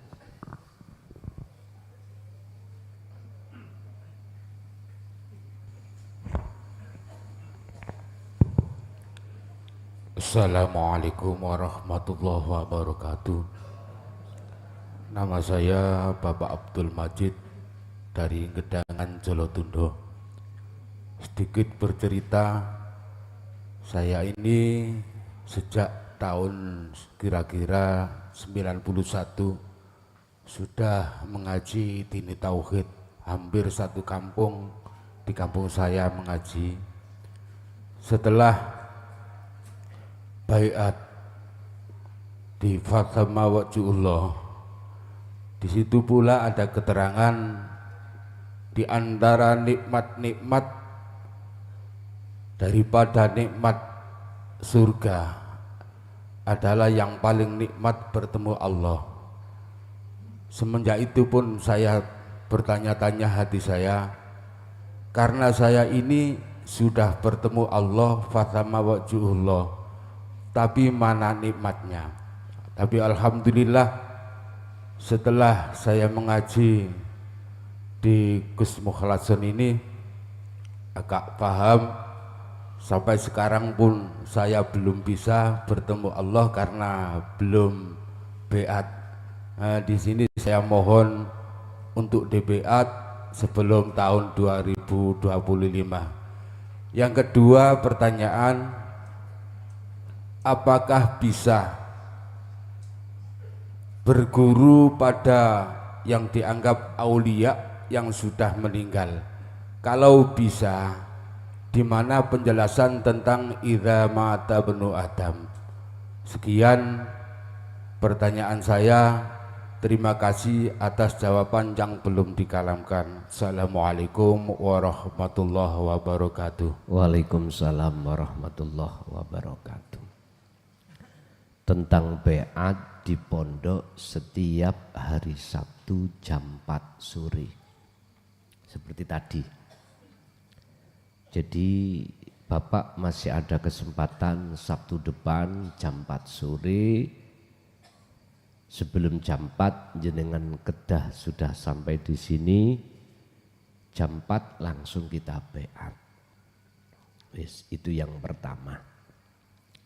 Assalamualaikum warahmatullahi wabarakatuh. Nama saya Bapak Abdul Majid dari Gedangan, Jolotundo. Sedikit bercerita, saya ini sejak tahun kira-kira 91 sudah mengaji dini tauhid. Hampir satu kampung di kampung saya mengaji. Setelah baiat di Fathama Wajullah, di situ pula ada keterangan di antara nikmat-nikmat daripada nikmat surga adalah yang paling nikmat bertemu Allah. Semenjak itu pun saya bertanya-tanya hati saya, karena saya ini sudah bertemu Allah Fathama Wajullah, tapi mana nikmatnya. Tapi alhamdulillah setelah saya mengaji di Gus Mukhlason ini agak paham. Sampai sekarang pun saya belum bisa bertemu Allah karena belum beat. Nah, di sini saya mohon untuk dibeat sebelum tahun 2025. Yang kedua pertanyaan, apakah bisa berguru pada yang dianggap aulia yang sudah meninggal? Kalau bisa, di mana penjelasan tentang idza mata benu Adam? Sekian pertanyaan saya. Terima kasih atas jawaban yang belum dikalamkan. Assalamualaikum warahmatullahi wabarakatuh.
Waalaikumsalam warahmatullahi wabarakatuh. Tentang beat di pondok setiap hari Sabtu jam 4 sore. Seperti tadi Jadi Bapak masih ada kesempatan Sabtu depan jam 4 sore. Sebelum jam 4 jenengan kedah sudah sampai di sini. Jam 4 langsung kita beat. Wis, itu yang pertama.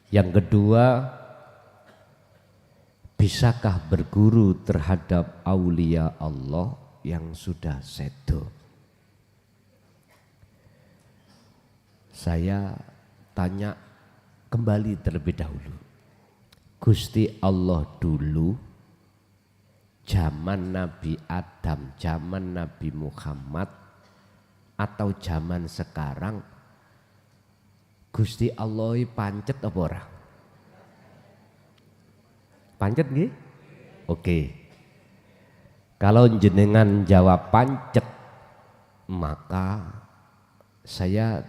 Yang kedua, bisakah berguru terhadap aulia Allah yang sudah sedo? Saya tanya kembali terlebih dahulu. Gusti Allah dulu, zaman Nabi Adam, zaman Nabi Muhammad, atau zaman sekarang, Gusti Allah pancet apa ora? Pancet nggih? Oke. Kalau jenengan jawab pancet, maka saya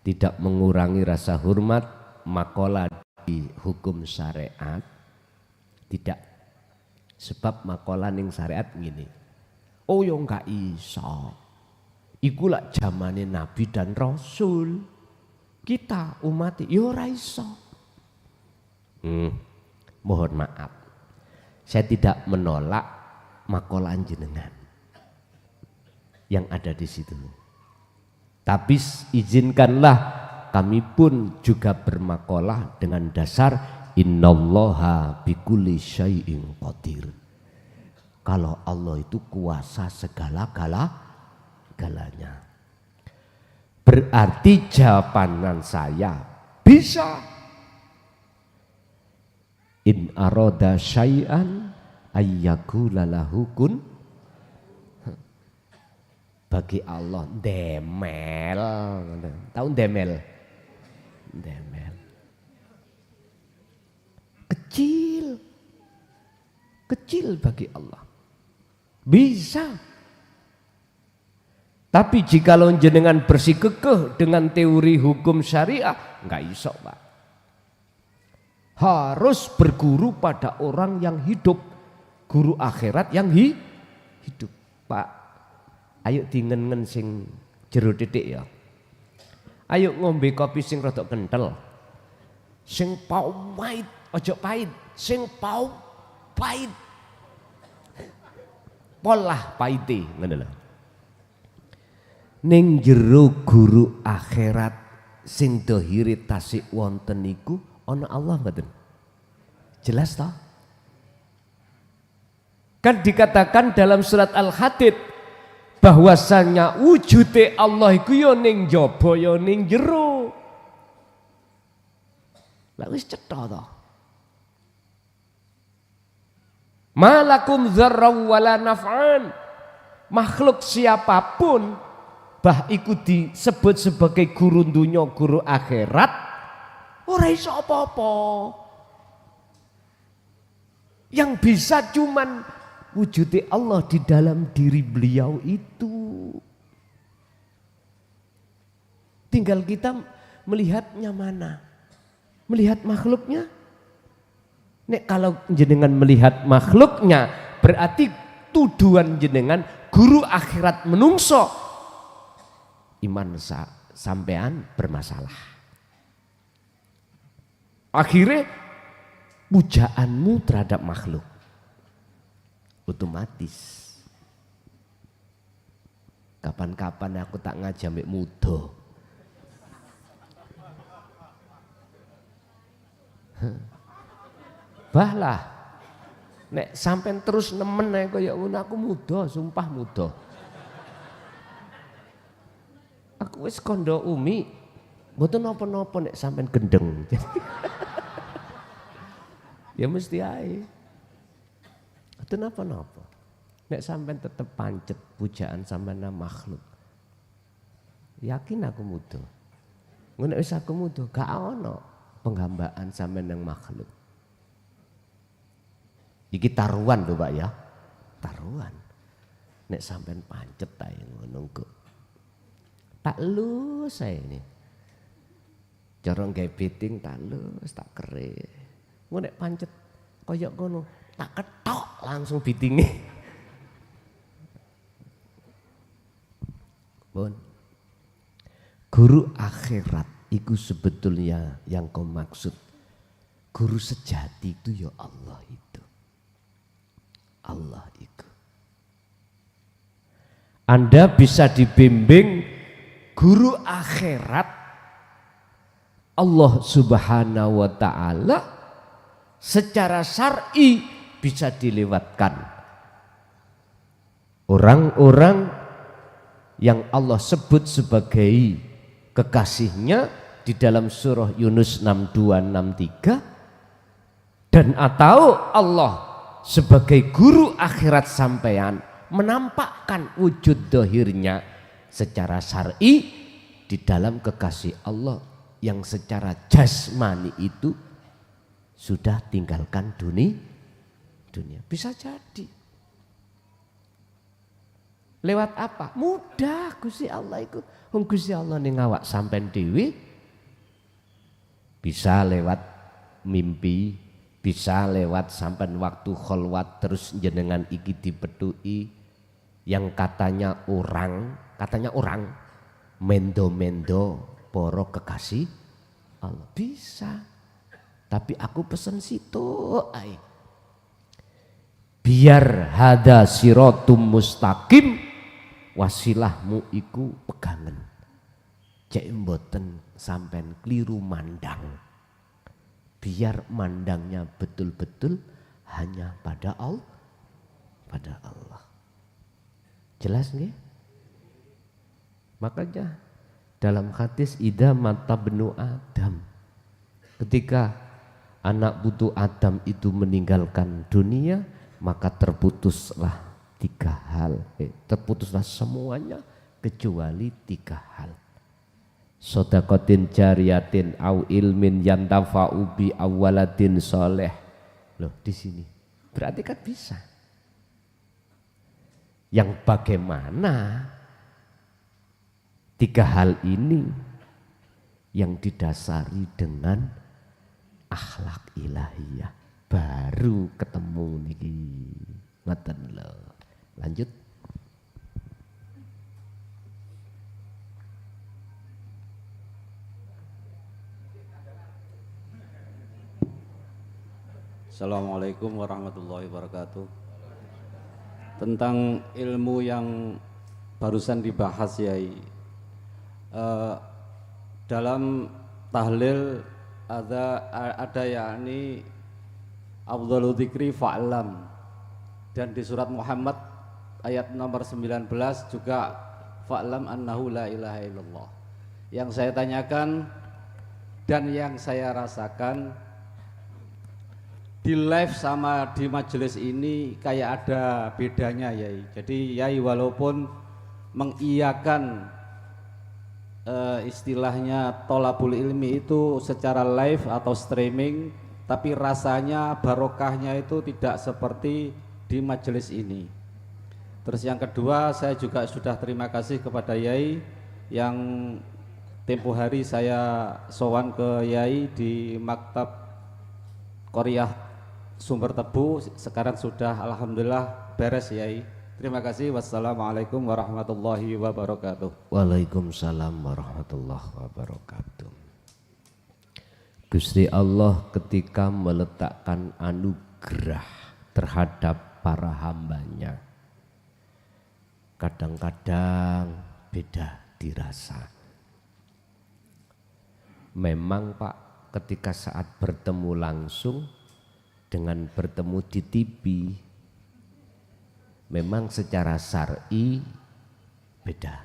tidak mengurangi rasa hormat makola di hukum syariat, tidak. Sebab makola ning syariat gini, oh yo enggak iso, iku lak zamane Nabi dan Rasul, kita umat yo ora iso. Mohon maaf, saya tidak menolak makola jenengan yang ada di situ. Tapi izinkanlah kami pun juga bermakolah dengan dasar innallaha bikulli syai'in qadir. Kalau Allah itu kuasa segala-galanya. Berarti jawaban saya bisa. In aroda syai'an ayyakula lahu kun. Bagi Allah demel, tahu demel? Demel. Kecil bagi Allah. Bisa. Tapi jika jenengan bersikukuh dengan teori hukum syariah, enggak iso, Pak. Harus berguru pada orang yang hidup, guru akhirat yang hidup, Pak. Ayo dingen sing jero titik ya. Ayo ngombe kopi sing rada kenthel. Sing pahit, ojo pahit, sing pahit. Polah pahite ngono lho. Ning jero guru akhirat sing dohire tasik wonten niku ana Allah mboten? Jelas toh? Kan dikatakan dalam surat Al-Hadid bahwasanya wujude Allah iku ya ning jaba ya ning jero. Lah wis cetha to. Malakum dzarra wala naf'an. Makhluk siapapun bah iku disebut sebagai guru dunya, guru akhirat, ora iso apa-apa. Yang bisa cuman wujudnya Allah di dalam diri beliau itu. Tinggal kita melihatnya mana. Melihat makhluknya. Nek kalau jenengan melihat makhluknya, berarti tuduhan jenengan guru akhirat menungso. Iman sampean bermasalah. Akhirnya pujaanmu terhadap makhluk otomatis. Kapan-kapan aku tak ngajak mbek muda. Bahlah nek sampean terus nemen ae kaya ngono aku muda, sumpah muda. Aku wis kondo umi, mboten napa-napa nek sampean gendeng. Ya mesti ae. Mboten napa-napa. Nek sampean tetep pancet pujaan sampean nang makhluk. Yakin aku muda. Ngono wis aku muda, gak ono penghambaan sampean nang makhluk. Iki taruhan lho Pak ya. Taruhan. Nek sampean pancet ae ngono kok. Tak lus saya ini. Corong gawe beting tak lus, tak kere. Ngono nek pancet koyok ngono, tak ketok langsung betinge. Guru akhirat itu sebetulnya yang kau maksud. Guru sejati itu ya Allah itu. Allah itu. Anda bisa dibimbing guru akhirat Allah Subhanahu wa ta'ala secara syar'i bisa dilewatkan. Orang-orang yang Allah sebut sebagai kekasihnya di dalam surah Yunus 62-63, dan atau Allah sebagai guru akhirat sampean menampakkan wujud dohirnya secara syar'i di dalam kekasih Allah yang secara jasmani itu sudah tinggalkan dunia. Bisa jadi. Lewat apa? Mudah Gusti Allah itu. Gusti Allah ning awak sampean dhewe bisa lewat mimpi, bisa lewat sampean waktu kholwat terus jenengan iki dipethuki yang katanya orang mendo-mendo poro kekasih Allah bisa. Tapi aku pesen situ ay. Biar hada siratum mustaqim, wasilahmu iku pegangan. Cek mboten sampean keliru mandang. Biar mandangnya betul-betul hanya pada Allah. Jelas nggih? Makanya dalam hadis idza mata benu Adam, ketika anak putu Adam itu meninggalkan dunia, maka terputuslah semuanya kecuali 3 hal. Sodakotin jariyatin au ilmin yantafa'u bi awaladin soleh. Loh di sini berarti kan bisa. Yang bagaimana 3 hal ini yang didasari dengan akhlak ilahiyah baru ketemu niki. Ngoten lho. Lanjut.
Assalamualaikum warahmatullahi wabarakatuh. Tentang ilmu yang barusan dibahas Yai, dalam tahlil ada yakni afdhalu dzikri fa'lam, dan di surat Muhammad ayat nomor 19 juga fa'lam annahu la ilaha illallah. Yang saya tanyakan dan yang saya rasakan di live sama di majelis ini kayak ada bedanya Yai. Jadi Yai walaupun mengiyakan istilahnya tolabul ilmi itu secara live atau streaming, tapi rasanya barokahnya itu tidak seperti di majelis ini. Terus yang kedua, saya juga sudah terima kasih kepada Yai yang tempo hari saya sowan ke Yai di Maktab Korea Sumber Tebu, sekarang sudah alhamdulillah beres Yai. Terima kasih. Wassalamualaikum warahmatullahi wabarakatuh.
Waalaikumsalam warahmatullahi wabarakatuh. Gusti Allah ketika meletakkan anugerah terhadap para hambanya, kadang-kadang beda dirasa. Memang Pak, ketika saat bertemu langsung dengan bertemu di TV, memang secara syar'i beda.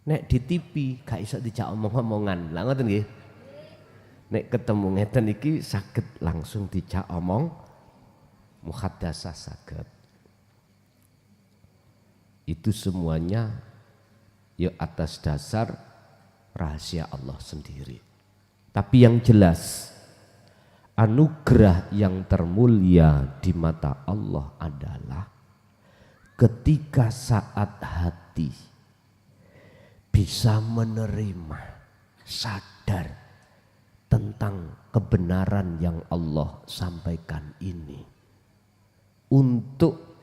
Nek di TV gak iso dijak omong-omongan. Lah ngoten nggih. Nek ketemu ngeten iki saged langsung dijak omong, muhaddasah saged. Itu semuanya ya atas dasar rahasia Allah sendiri. Tapi yang jelas anugerah yang termulia di mata Allah adalah ketika saat hati bisa menerima, sadar tentang kebenaran yang Allah sampaikan ini, untuk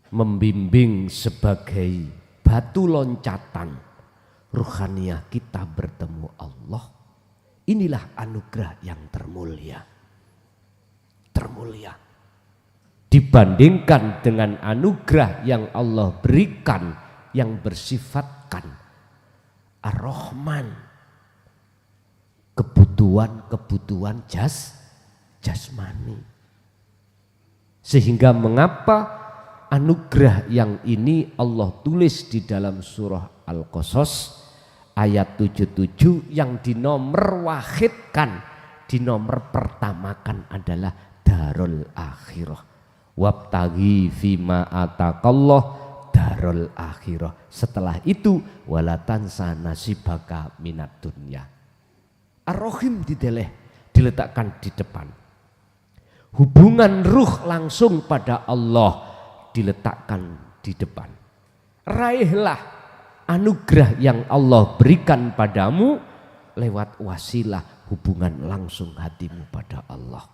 membimbing sebagai batu loncatan ruhaniyah kita bertemu Allah. Inilah anugerah yang termulia. Termulia. Dibandingkan dengan anugerah yang Allah berikan yang bersifatkan Ar-Rahman. Kebutuhan jasmani. Sehingga mengapa anugerah yang ini Allah tulis di dalam surah Al-Qasas ayat 77 yang dinomor wahidkan, dinomor pertamakan adalah darul akhirah. Wabtaghi fima atakallah darul akhirah. Setelah itu wala tansa nasibaka minad dunya. Ar-Rahim diletakkan di depan. Hubungan ruh langsung pada Allah diletakkan di depan. Raihlah anugerah yang Allah berikan padamu lewat wasilah hubungan langsung hatimu pada Allah.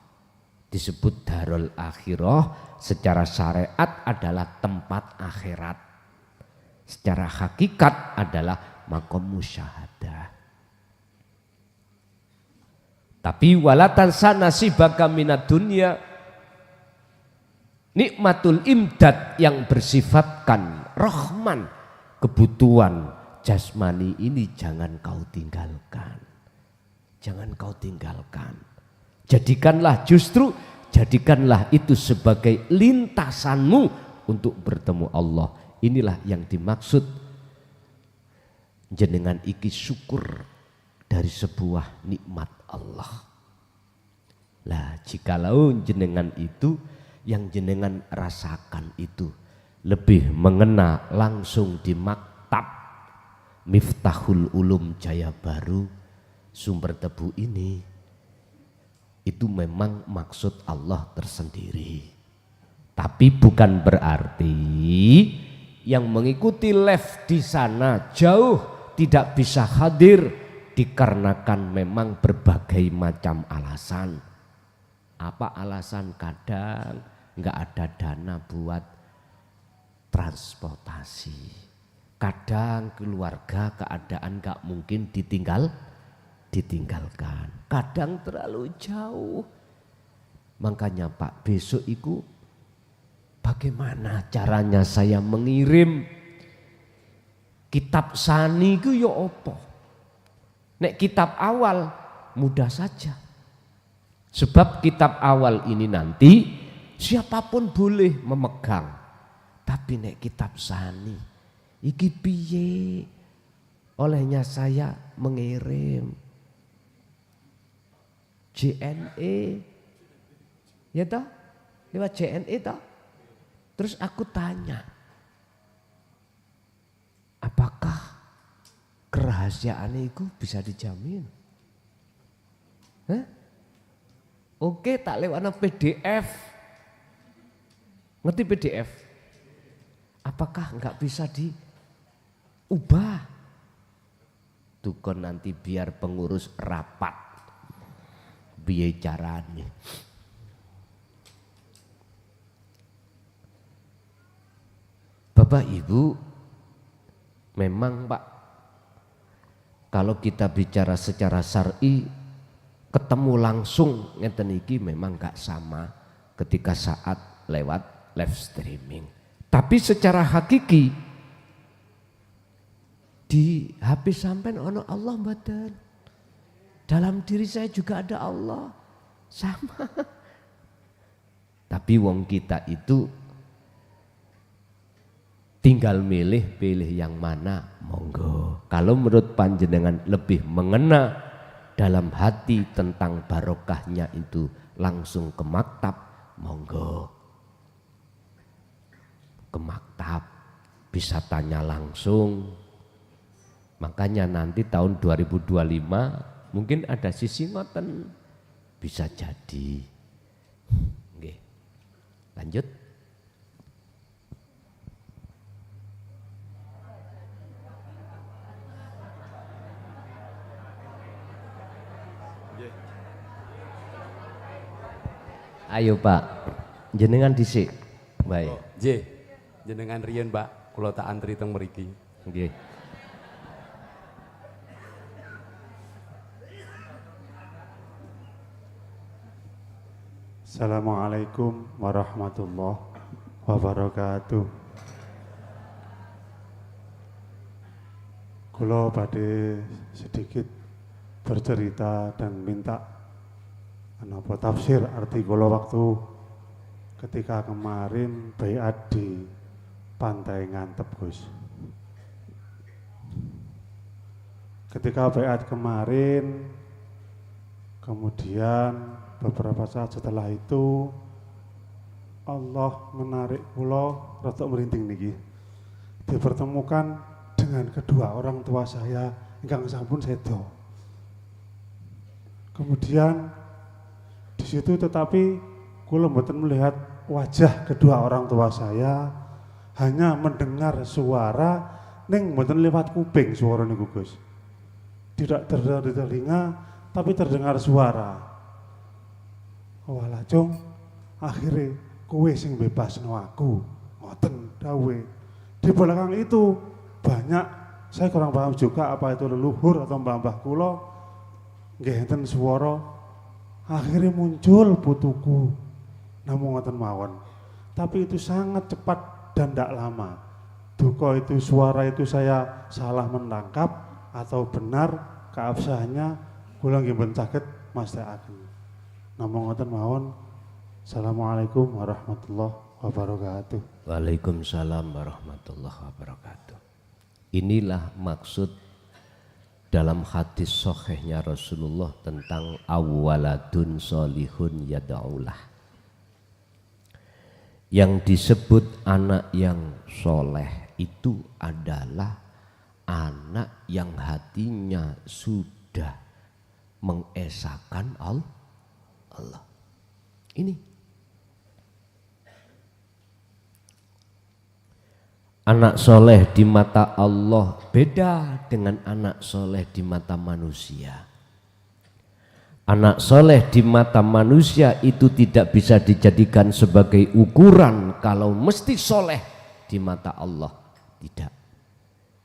Disebut darul akhirah, secara syariat adalah tempat akhirat. Secara hakikat adalah makom musyahadah. Tapi walatan nasibaka minad dunya, nikmatul imdad yang bersifatkan Rahman, kebutuhan jasmani ini jangan kau tinggalkan. Jangan kau tinggalkan. Jadikanlah itu sebagai lintasanmu untuk bertemu Allah. Inilah yang dimaksud jenengan iki syukur dari sebuah nikmat Allah. Lah jikalau jenengan itu yang jenengan rasakan itu lebih mengena langsung di maktab Miftahul Ulum Jaya Baru Sumber Tebu ini, itu memang maksud Allah tersendiri. Tapi bukan berarti yang mengikuti live di sana jauh tidak bisa hadir dikarenakan memang berbagai macam alasan. Apa alasan? Kadang nggak ada dana buat transportasi. Kadang keluarga keadaan nggak mungkin ditinggalkan. Kadang terlalu jauh. Makanya Pak, besok itu bagaimana caranya saya mengirim kitab sani itu ya apa? Nek kitab awal mudah saja. Sebab kitab awal ini nanti siapapun boleh memegang. Tapi nek kitab sani iki piye? Olehnya saya mengirim JNE, ya toh, lewat JNE toh. Terus aku tanya, apakah kerahasiaan itu bisa dijamin? Hah? Oke, tak lewat PDF. Ngerti PDF? Apakah enggak bisa diubah? Tukon nanti biar pengurus rapat biaya caranya. Bapak Ibu, memang Pak, kalau kita bicara secara syar'i, ketemu langsung ngeten iki memang gak sama ketika saat lewat live streaming. Tapi secara hakiki di HP sampean ono Allah mboten. Dalam diri saya juga ada Allah. Sama. Tapi wong kita itu tinggal pilih yang mana, monggo. Kalau menurut panjenengan lebih mengena dalam hati tentang barokahnya itu langsung ke maktab, monggo. Ke maktab bisa tanya langsung. Makanya nanti tahun 2025 mungkin ada sisi ngoten, bisa jadi. Oke. Lanjut. Ayo Pak, jenengan dhisik. Baik.
Jenengan riyen Pak, kula tak antri teng mriki.
Nggih.
Assalamualaikum warahmatullahi wabarakatuh. Kula badhe sedikit bercerita dan minta menapa tafsir arti kula waktu ketika kemarin baiat di Pantai Ngantep, Gus. Ketika baiat kemarin, kemudian beberapa saat setelah itu Allah menarik kula rada merinding niki. Dipertemukan dengan kedua orang tua saya ingkang sampun sedo. Kemudian di situ tetapi kula mboten melihat wajah kedua orang tua saya, hanya mendengar suara ning mboten lewat kuping suara niku, Gus. Tidak terdengar di telinga tapi terdengar suara. Walah cung, akhirnya kowe sing bebasno aku, ngoten dawe. Di belakang itu banyak, saya kurang paham juga apa itu leluhur atau mbah-mbah kula, nggih enten swara. Akhirnya muncul putuku, namung ngoten mawon. Tapi itu sangat cepat dan tidak lama. Duka itu, suara itu saya salah menangkap atau benar keabsahannya, kula nggih mboten saged mastekaken. Namung ngoten mawon. Assalamualaikum warahmatullahi wabarakatuh.
Waalaikumsalam warahmatullahi wabarakatuh. Inilah maksud dalam hadis sahihnya Rasulullah tentang awaladun solihun yada'ulah. Yang disebut anak yang soleh itu adalah anak yang hatinya sudah mengesahkan Allah. Ini anak soleh di mata Allah beda dengan anak soleh di mata manusia. Anak soleh di mata manusia itu tidak bisa dijadikan sebagai ukuran kalau mesti soleh di mata Allah. Tidak.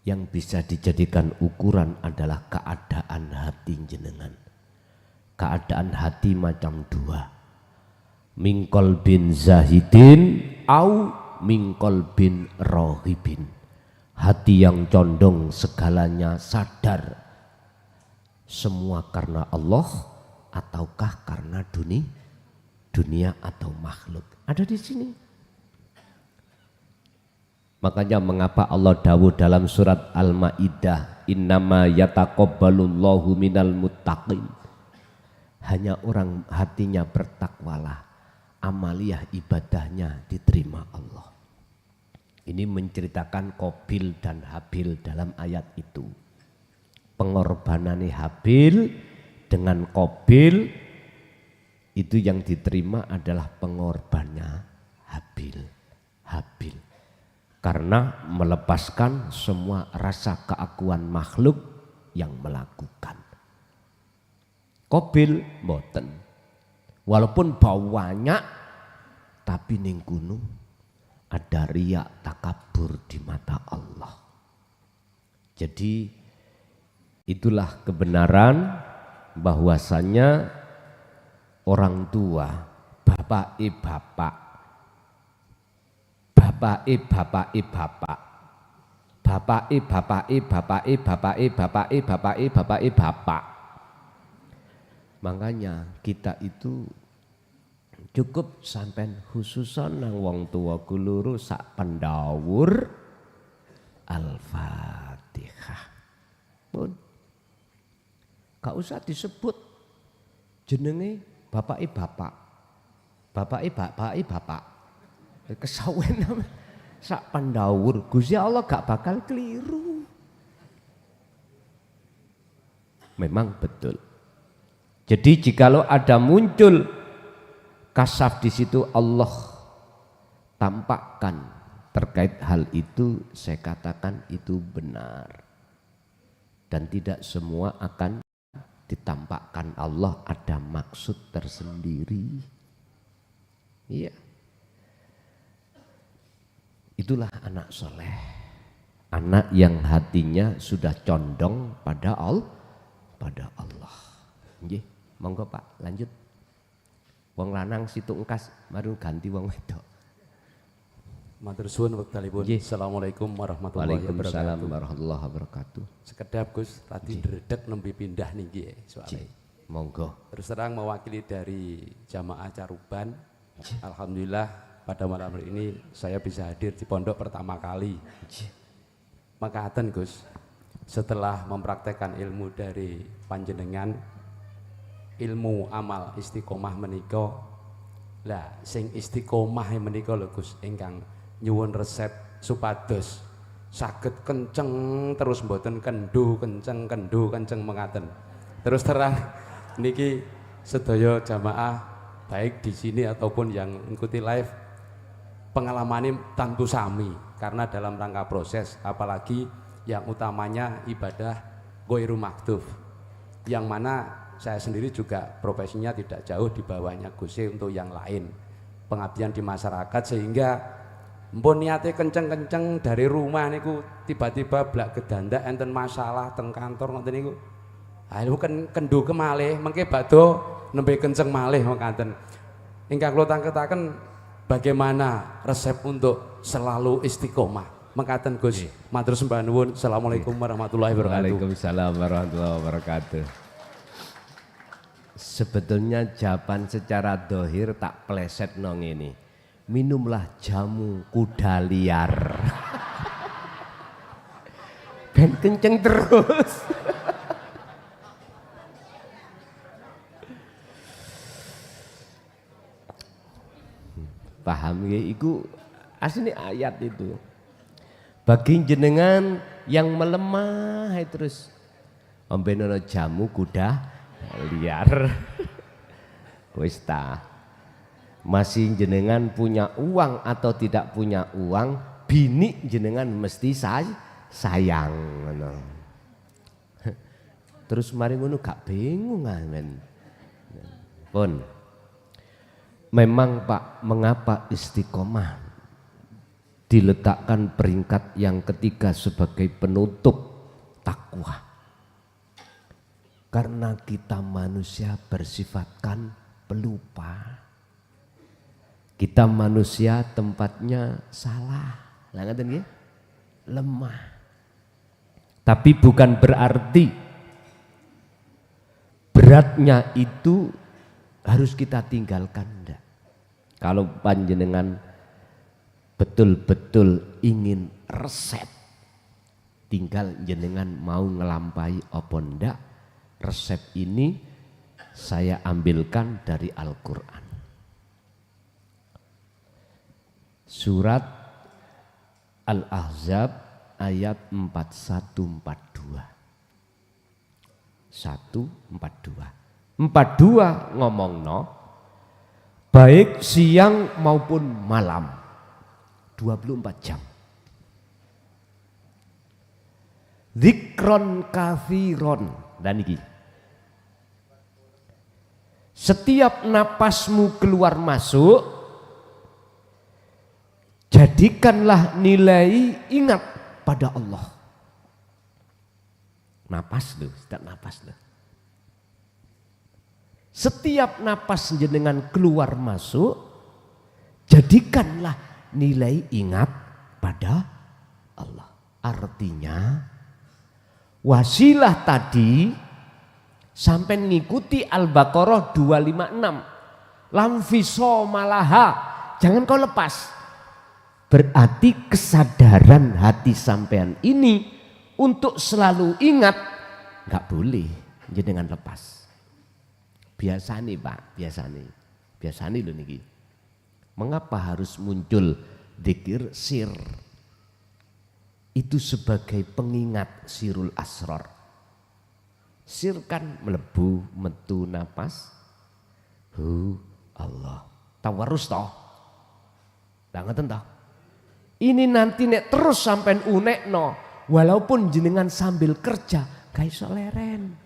Yang bisa dijadikan ukuran adalah keadaan hati jenengan. Keadaan hati macam dua, mingkol bin zahidin au mingkol bin rohibin. Hati yang condong segalanya sadar semua karena Allah ataukah karena dunia atau makhluk. Ada di sini. Makanya mengapa Allah dawuh dalam surat Al-Maidah, innama yataqabbalullahu minal muttaqin. Hanya orang hatinya bertakwalah, amaliyah ibadahnya diterima Allah. Ini menceritakan Qabil dan Habil dalam ayat itu. Pengorbanan Habil dengan Qabil itu yang diterima adalah pengorbannya Habil. Karena melepaskan semua rasa keakuan makhluk yang melakukan. Qabil mboten. Walaupun banyak tapi ning gunung ada riak takabur di mata Allah. Jadi itulah kebenaran bahwasanya orang tua, bapak, makanya kita itu cukup sampean khususan nang wong tua kuluru sak pendawur Al-Fatihah. Pun gak usah disebut jenenge bapak. Kesawen sak pendawur Gusti Allah gak bakal keliru. Memang betul. Jadi jikalau ada muncul kasaf di situ Allah tampakkan terkait hal itu, saya katakan itu benar. Dan tidak semua akan ditampakkan Allah ada maksud tersendiri. Iya. Itulah anak soleh. Anak yang hatinya sudah condong pada Allah. Monggo Pak, lanjut. Wong lanang situ engkas mari ganti wong wedok.
Matur suwun wektalipun.
Nggih.
Assalamualaikum warahmatullahi
Waalaikumsalam
wabarakatuh.
warahmatullahi wabarakatuh.
Sekedap Gus, tadi dredeg nembe pindah niki soalnya.
Monggo.
Terus terang mewakili dari jamaah Caruban. Alhamdulillah pada malam hari ini saya bisa hadir di pondok pertama kali. Makaten Gus, setelah mempraktekkan ilmu dari panjenengan, ilmu amal istiqomah menika, lah sing istiqomah menika lho Gus ingkang nyuwun resep supados saged kenceng terus mboten kendu kenceng mengaten. Terus terang niki sedaya jamaah baik di sini ataupun yang mengikuti live pengalamannya tentu sami karena dalam rangka proses, apalagi yang utamanya ibadah ghairu maktuf yang mana saya sendiri juga profesinya tidak jauh di bawahnya Gus untuk yang lain, pengabdian di masyarakat, sehingga mpun niate kenceng-kenceng dari rumah niku tiba-tiba blak gedanda enten masalah teng kantor ngoten niku. Ayo kendu kemalih mengke badhe nembe kenceng malih mekaten. Ingkang kula tangketaken bagaimana resep untuk selalu istiqomah. Mekaten Gus. Matur sembah nuwun. Assalamualaikum warahmatullahi wabarakatuh.
Waalaikumsalam warahmatullahi wabarakatuh. Sebetulnya jawaban secara dohir tak pleset nong ini. Minumlah jamu kuda liar. Ben kenceng terus. Paham ya, itu asli ayat itu. Bagi jenengan yang melemah terus ombenono jamu kuda liar. Wis ta. Masih jenengan punya uang atau tidak punya uang, bini jenengan mesti sayang ngono. Terus mari ngono gak bingung men. Pun memang Pak, mengapa istiqomah diletakkan peringkat yang ketiga sebagai penutup takwa? Karena kita manusia bersifatkan pelupa. Kita manusia tempatnya salah, ngaten nggih? Lemah. Tapi bukan berarti beratnya itu harus kita tinggalkan, enggak. Kalau panjenengan betul-betul ingin resep, tinggal jenengan mau ngelampai apa ndak, resep ini saya ambilkan dari Al-Quran. Surat Al-Ahzab ayat 4142. 142. 42 ngomongno baik siang maupun malam 24 jam. Dzikron katsiron, dan iki setiap napasmu keluar masuk jadikanlah nilai ingat pada Allah. Napas loh, setiap napas loh. Setiap napas jenengan keluar masuk, jadikanlah nilai ingat pada Allah. Artinya wasilah tadi sampai ngikuti Al-Baqarah 256. Lamfiso malaha, jangan kau lepas. Berarti kesadaran hati sampean ini untuk selalu ingat nggak boleh jenengan lepas. Biasa nih Pak, biasa nih loh niki. Mengapa harus muncul dzikir sir? Itu sebagai pengingat sirul asrar. Sir kan melebu metu napas. Allah. Tawarus toh. Ngeten toh. Ini nanti nek terus sampai unekno, walaupun jenengan sambil kerja, gak iso leren.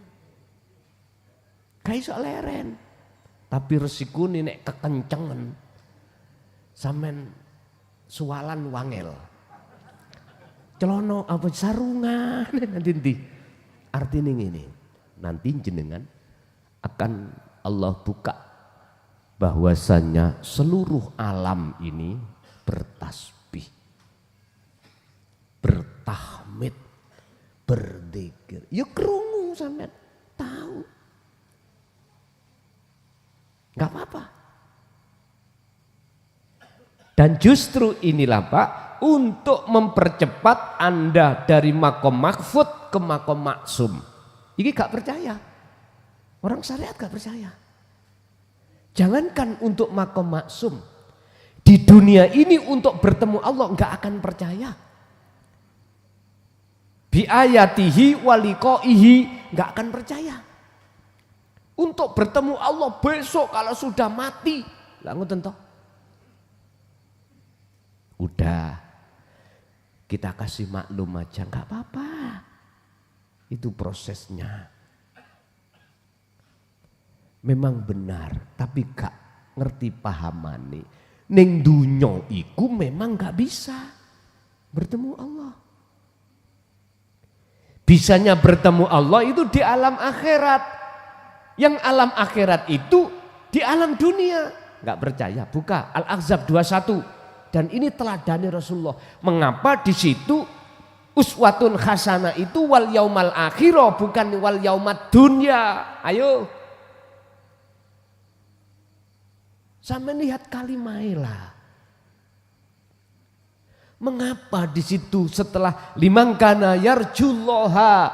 Gak iso leren. Tapi resiko nih nek kekencengan, sampean sualan wangel. Celono apa sarungan nanti. Artinya ini, nanti jenengan akan Allah buka bahwasanya seluruh alam ini bertasbih, bertahmid, berzikir. Ya krungu sampean tahu. Enggak apa-apa. Dan justru inilah Pak, untuk mempercepat Anda dari makom mahfud ke makom maksum. Ini gak percaya. Orang syariat gak percaya. Jangankan untuk makom maksum. Di dunia ini untuk bertemu Allah gak akan percaya. Bi ayatihi waliqaihi gak akan percaya. Untuk bertemu Allah besok kalau sudah mati. Lah ngoten toh. Udah, kita kasih maklum aja, nggak apa-apa. Itu prosesnya. Memang benar, tapi gak ngerti pahamane. Ning dunyo iku memang gak bisa bertemu Allah. Bisanya bertemu Allah itu di alam akhirat. Yang alam akhirat itu di alam dunia. Nggak percaya, buka Al-Ahzab 21. Dan ini teladani Rasulullah. Mengapa di situ uswatun hasanah itu wal yaumal akhirah bukan wal yaumad dunya? Ayo. Sampai lihat kalimailah. Mengapa di situ setelah limangkana yarjullaha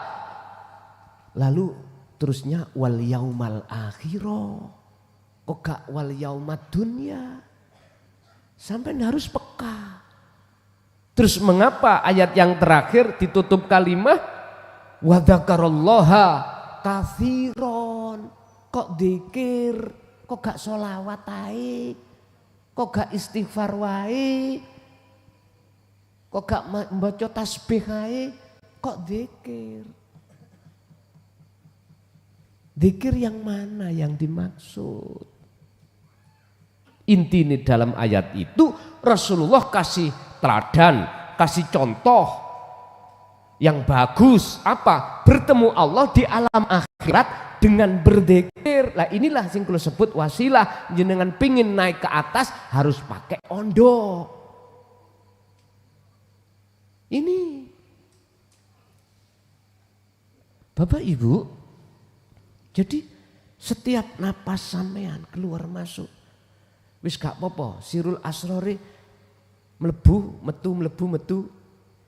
lalu terusnya wal yaumal akhirah? Kok gak wal yaumad dunya? Sampai harus peka. Terus mengapa ayat yang terakhir ditutup kalimat wa dzakarallaha katsiron? Kok dzikir, kok gak sholawat ae? Kok gak istighfar wae? Kok gak membaca tasbih ae? Kok dzikir? Dzikir yang mana yang dimaksud? Inti ini dalam ayat itu Rasulullah kasih teladan, kasih contoh yang bagus. Apa? Bertemu Allah di alam akhirat dengan berzikir. Lah inilah sing kula sebut wasilah. Jenengan pingin naik ke atas harus pakai ondo. Ini Bapak Ibu, jadi setiap napas sampean keluar masuk wis gak apa-apa, sirul asrori melebu, metu,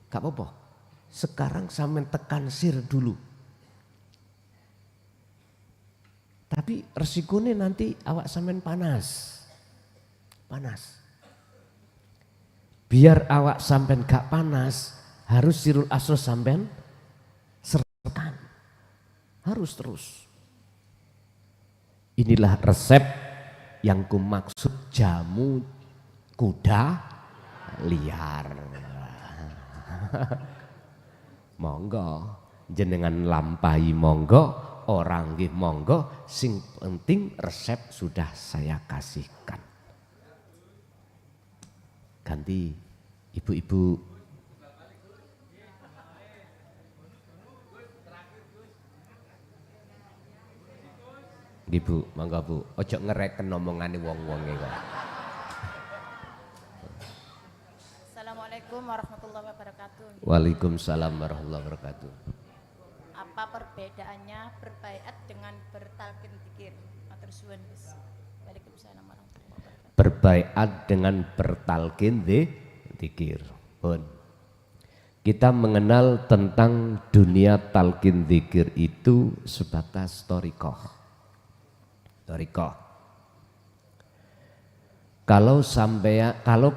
gak apa-apa. Sekarang sampean tekan sir dulu. Tapi resikonya nanti awak sampean panas. Panas. Biar awak sampean gak panas, harus sirul asror sampean serkan. Harus terus. Inilah resep yang kumaksud jamu kuda liar. Monggo jenengan lampahi monggo, orang nggih monggo, sing penting resep sudah saya kasihkan. Ganti ibu-ibu. Ibu, monggo Bu, ojo ngereken omongane wong-wonge kok.
Assalamualaikum warahmatullahi wabarakatuh.
Waalaikumsalam warahmatullahi wabarakatuh.
Apa perbedaannya berbaiat dengan bertalqin dzikir? Matur suwun Gus. Waalaikumsalam warahmatullahi wabarakatuh.
Berbaiat dengan bertalqin dzikir. Pun. Kita mengenal tentang dunia talqin dzikir itu sebatas thariqah. Kalau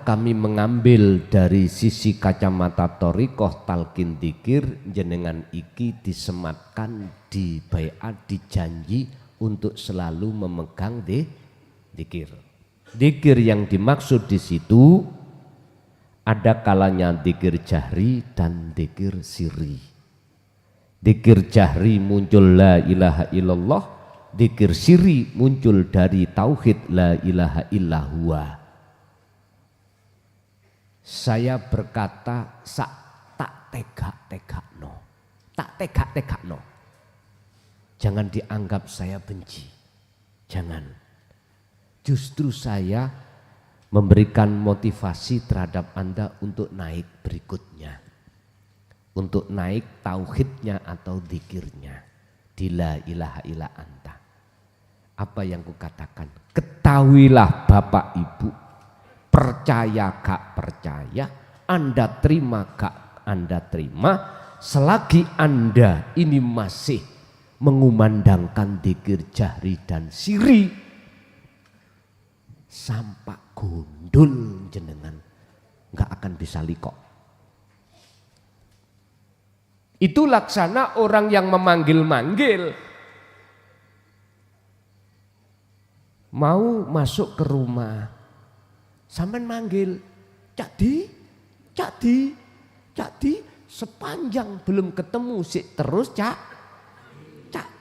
kami mengambil dari sisi kacamata thariqah talqin dzikir, jenengan iki disematkan di baiat, dijanji untuk selalu memegang dzikir. Dzikir yang dimaksud di situ ada kalanya dzikir jahri dan dzikir sirri. Dzikir jahri muncul la ilaha illallah, dzikir sirri muncul dari tauhid la ilaha illallah. Saya berkata tak tegak-tegakno. Jangan dianggap saya benci. Jangan. justru saya memberikan motivasi terhadap Anda untuk naik berikutnya. Untuk naik tauhidnya atau zikirnya. Di la ilaha illa anta. Apa yang kukatakan? Ketahuilah Bapak Ibu, percaya gak percaya, Anda terima gak Anda terima, selagi Anda ini masih mengumandangkan zikir jahri dan siri, sampak gundul jenengan nggak akan bisa likok. Itu laksana orang yang memanggil-manggil. Mau masuk ke rumah, sampean manggil, Cak Di, sepanjang belum ketemu sih terus Cak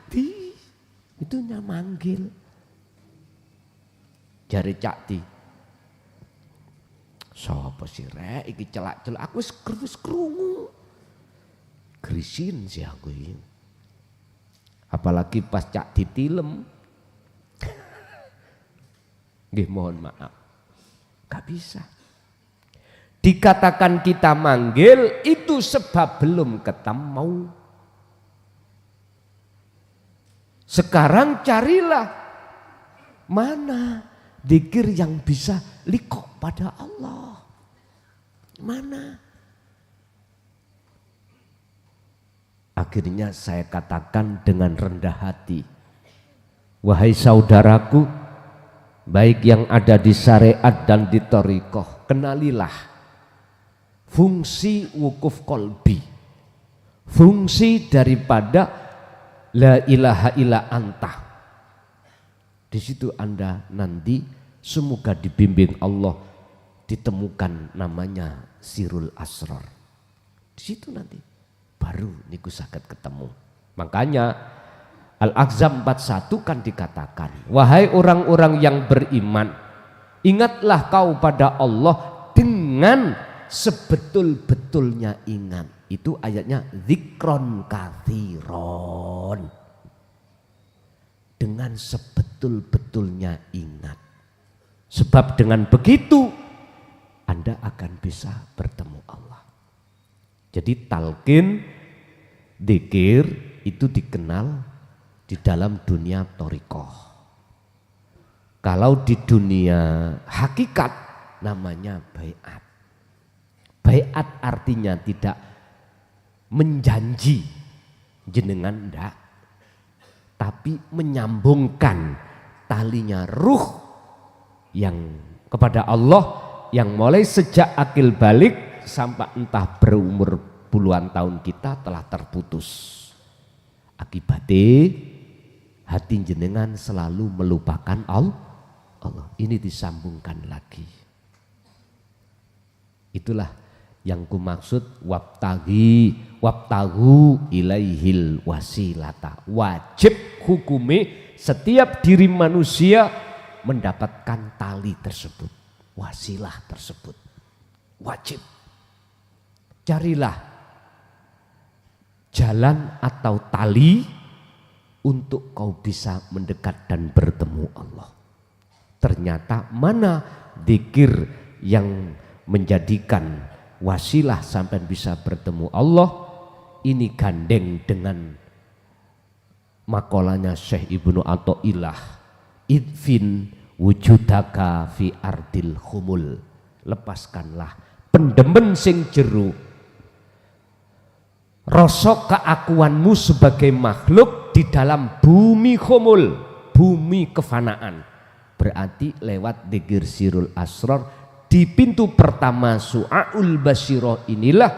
Di, itu manggil. Jari Cak Di, sapa sih rek iki celak-celak, aku wis krungu. Grisin sih aku ini. Apalagi pas Cak ditilem. Nggih mohon maaf. Gak bisa. Dikatakan kita manggil itu sebab belum ketemu. Sekarang carilah mana zikir yang bisa likok pada Allah. Mana? Akhirnya saya katakan dengan rendah hati, wahai saudaraku, baik yang ada di syariat dan di thariqah, kenalilah fungsi wukuf kolbi, fungsi daripada la ilaha illa anta. Di situ Anda nanti semoga dibimbing Allah ditemukan namanya sirul asrar. Di situ nanti baru niku saged ketemu. Makanya Al-Ahzab 41 kan dikatakan, wahai orang-orang yang beriman, ingatlah kau pada Allah dengan sebetul-betulnya ingat. Itu ayatnya zikron katsiron. Dengan sebetul-betulnya ingat. Sebab dengan begitu Anda akan bisa bertemu Allah. Jadi talqin, dzikir itu dikenal di dalam dunia thariqah. Kalau di dunia hakikat namanya baiat. Baiat artinya tidak menjanji jenengan ndak, tapi menyambungkan talinya ruh yang kepada Allah yang mulai sejak akil balik sampai entah berumur puluhan tahun kita telah terputus. Akibatnya hati jenengan selalu melupakan Allah. Ini disambungkan lagi. Itulah yang kumaksud wabtagu ilaihil wasilata. Wajib hukumi setiap diri manusia mendapatkan tali tersebut, wasilah tersebut. Wajib. Carilah jalan atau tali untuk kau bisa mendekat dan bertemu Allah. Ternyata mana zikir yang menjadikan wasilah sampai bisa bertemu Allah, ini gandeng dengan makolanya Syekh Ibnu Athaillah, idfin wujudaka fi ardil khumul. Lepaskanlah pendemen sing jero rasa keakuanmu sebagai makhluk di dalam bumi khumul, bumi kefanaan. Berarti lewat dzikir sirul asrar di pintu pertama su'aul basyirah inilah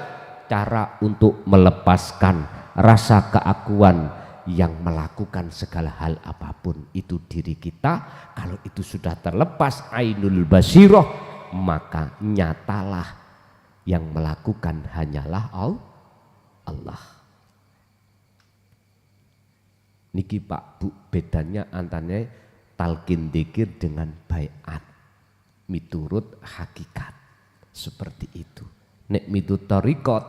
cara untuk melepaskan rasa keakuan yang melakukan segala hal apapun itu diri kita. Kalau itu sudah terlepas ainul basyirah, maka nyatalah yang melakukan hanyalah Allah. Niki Pak Bu, bedanya antara talqin dzikir dengan baiat miturut hakikat seperti itu. Nek miturut thariqat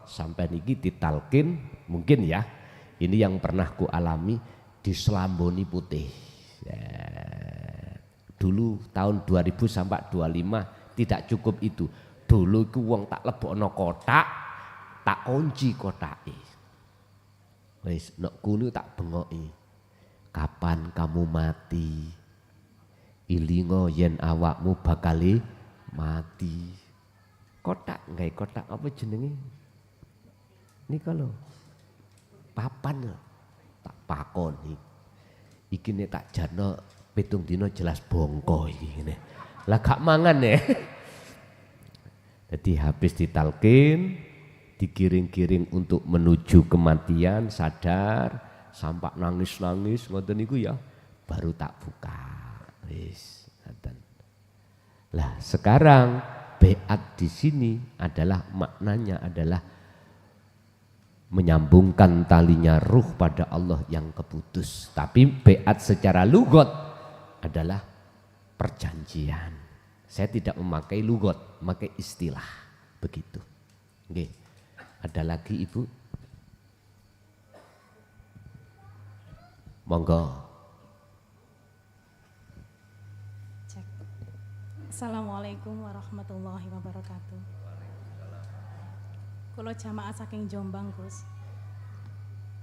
sampai niki ditalqin mungkin ya, ini yang pernah ku alami, diselamboni putih. dulu tahun 2000 sampai 25 tidak cukup itu. Dulu iku wong tak lebokno kotak, tak kunci kotake. Wis nek kuno tak bengoki. Kapan kamu mati? Ilingo yen awakmu bakali mati. Kotak gawe kotak apa jenenge? Nika lho. Papan lho. Tak pakoni. Iki nek tak jarno 7 dina jelas bongko iki ngene. Lah gak mangan ya. Jadi habis ditalkin, digiring-giring untuk menuju kematian, sadar, sampai nangis-nangis ngoten niku ya, baru tak buka. Wis, ngoten. Lah sekarang beat di sini adalah maknanya adalah menyambungkan talinya ruh pada Allah yang keputus. Tapi beat secara lugot adalah perjanjian. Saya tidak memakai lugot, memakai istilah begitu. Oke. Ada lagi Ibu? Monggo.
Cek. Assalamualaikum warahmatullahi wabarakatuh. Kulo jamaah saking Jombang, Gus.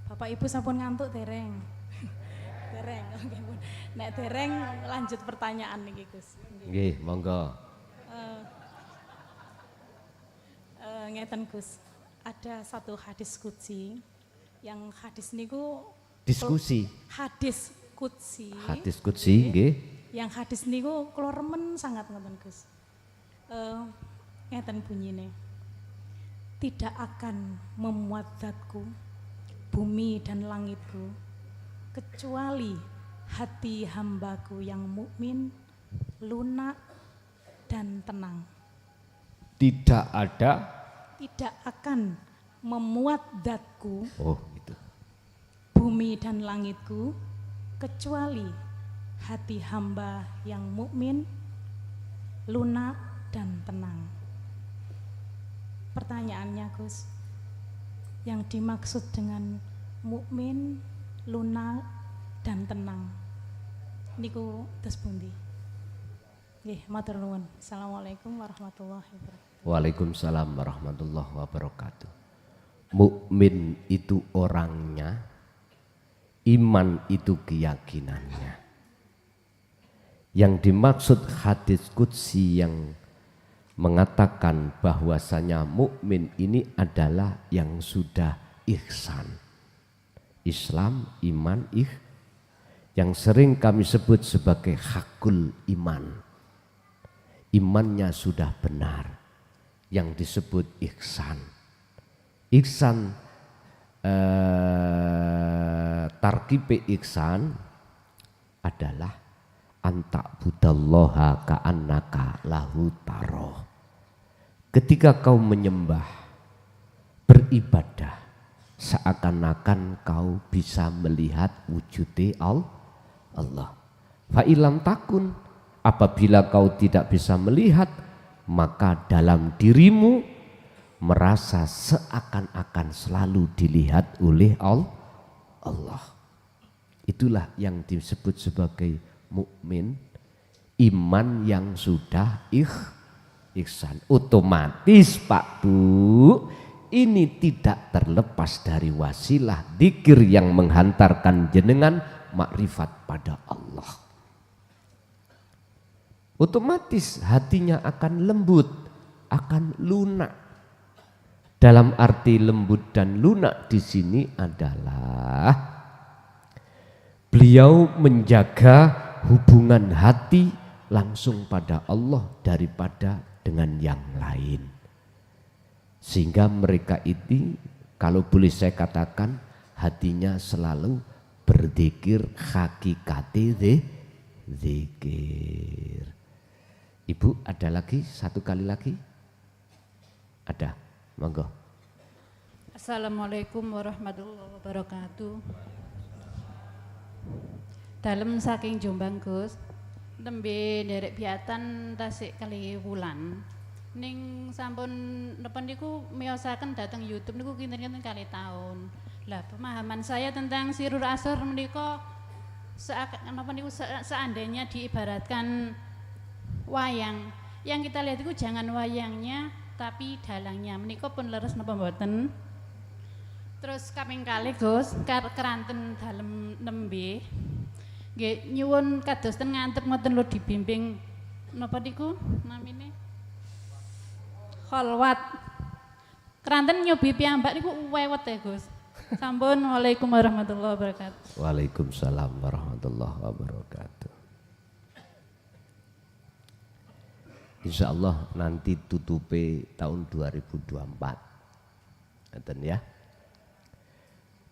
Bapak Ibu sampun ngantuk dereng? Dereng, oke pun. Nek dereng lanjut pertanyaan niki, Gus.
Nggih, monggo.
Ngeten Gus, ada satu hadis qudsi yang hadis niku
Diskusi.
Hadis qudsi.
Hadis qudsi nggih.
Yang hadis niku kula remen sangat ngoten Gus. Ngeten bunyine. Tidak akan memuat zatku, bumi dan langitku, kecuali hati hambaku yang mukmin, lunak dan tenang.
Tidak ada.
Tidak akan memuat zatku,
Oh gitu.
bumi dan langitku, kecuali hati hamba yang mukmin, lunak dan tenang. Pertanyaannya Gus, yang dimaksud dengan mukmin, lunak dan tenang niku tes pundi? Nggih, matur nuwun. Assalamualaikum warahmatullahi wabarakatuh.
Waalaikumsalam warahmatullahi wabarakatuh. Mukmin itu orangnya, iman itu keyakinannya. Yang dimaksud hadis qudsi yang mengatakan bahwasanya mukmin ini adalah yang sudah ihsan. Islam, iman, yang sering kami sebut sebagai hakul iman. Imannya sudah benar. Yang disebut ihsan. Ihsan, tarkibe ihsan adalah anta'budallaha ka'annaka lahu taroh. Ketika kau menyembah, beribadah, seakan-akan kau bisa melihat wujudnya Allah. Fa'ilam takun, apabila kau tidak bisa melihat, maka dalam dirimu merasa seakan-akan selalu dilihat oleh Allah. Itulah yang disebut sebagai mukmin, iman yang sudah ihsan. Otomatis Pak Bu, ini tidak terlepas dari wasilah dzikir yang menghantarkan jenengan makrifat pada Allah. Otomatis hatinya akan lembut, akan lunak. Dalam arti lembut dan lunak di sini adalah beliau menjaga hubungan hati langsung pada Allah daripada dengan yang lain. Sehingga mereka ini, kalau boleh saya katakan, hatinya selalu berzikir hakikate zikir. Ibu, ada lagi? Satu kali lagi? Ada, monggo.
Assalamualaikum warahmatullahi wabarakatuh. Dalem saking Jombang Gus, tembe nderek biatan tasik kali wulan. Ning sampun depan niku miyosaken dateng YouTube niku kinten-kinten kali tahun. Lah pemahaman saya tentang Sirur Asor menika seandainya diibaratkan wayang, yang kita lihat itu jangan wayangnya tapi dalangnya. Menika pun leres napa mboten? Terus kaping kalih Gus, keranten dalem nembe. Nggih nyuwun kados ten ngantep ngoten lho dibimbing napa niku namine? Kholwat. Keranten nyobi piyambak niku wewet ya Gus. Sampun, waalaikum warahmatullahi wabarakatuh.
Waalaikumsalam warahmatullahi wabarakatuh. Insya Allah nanti tutupe tahun 2024. Ngeten ya.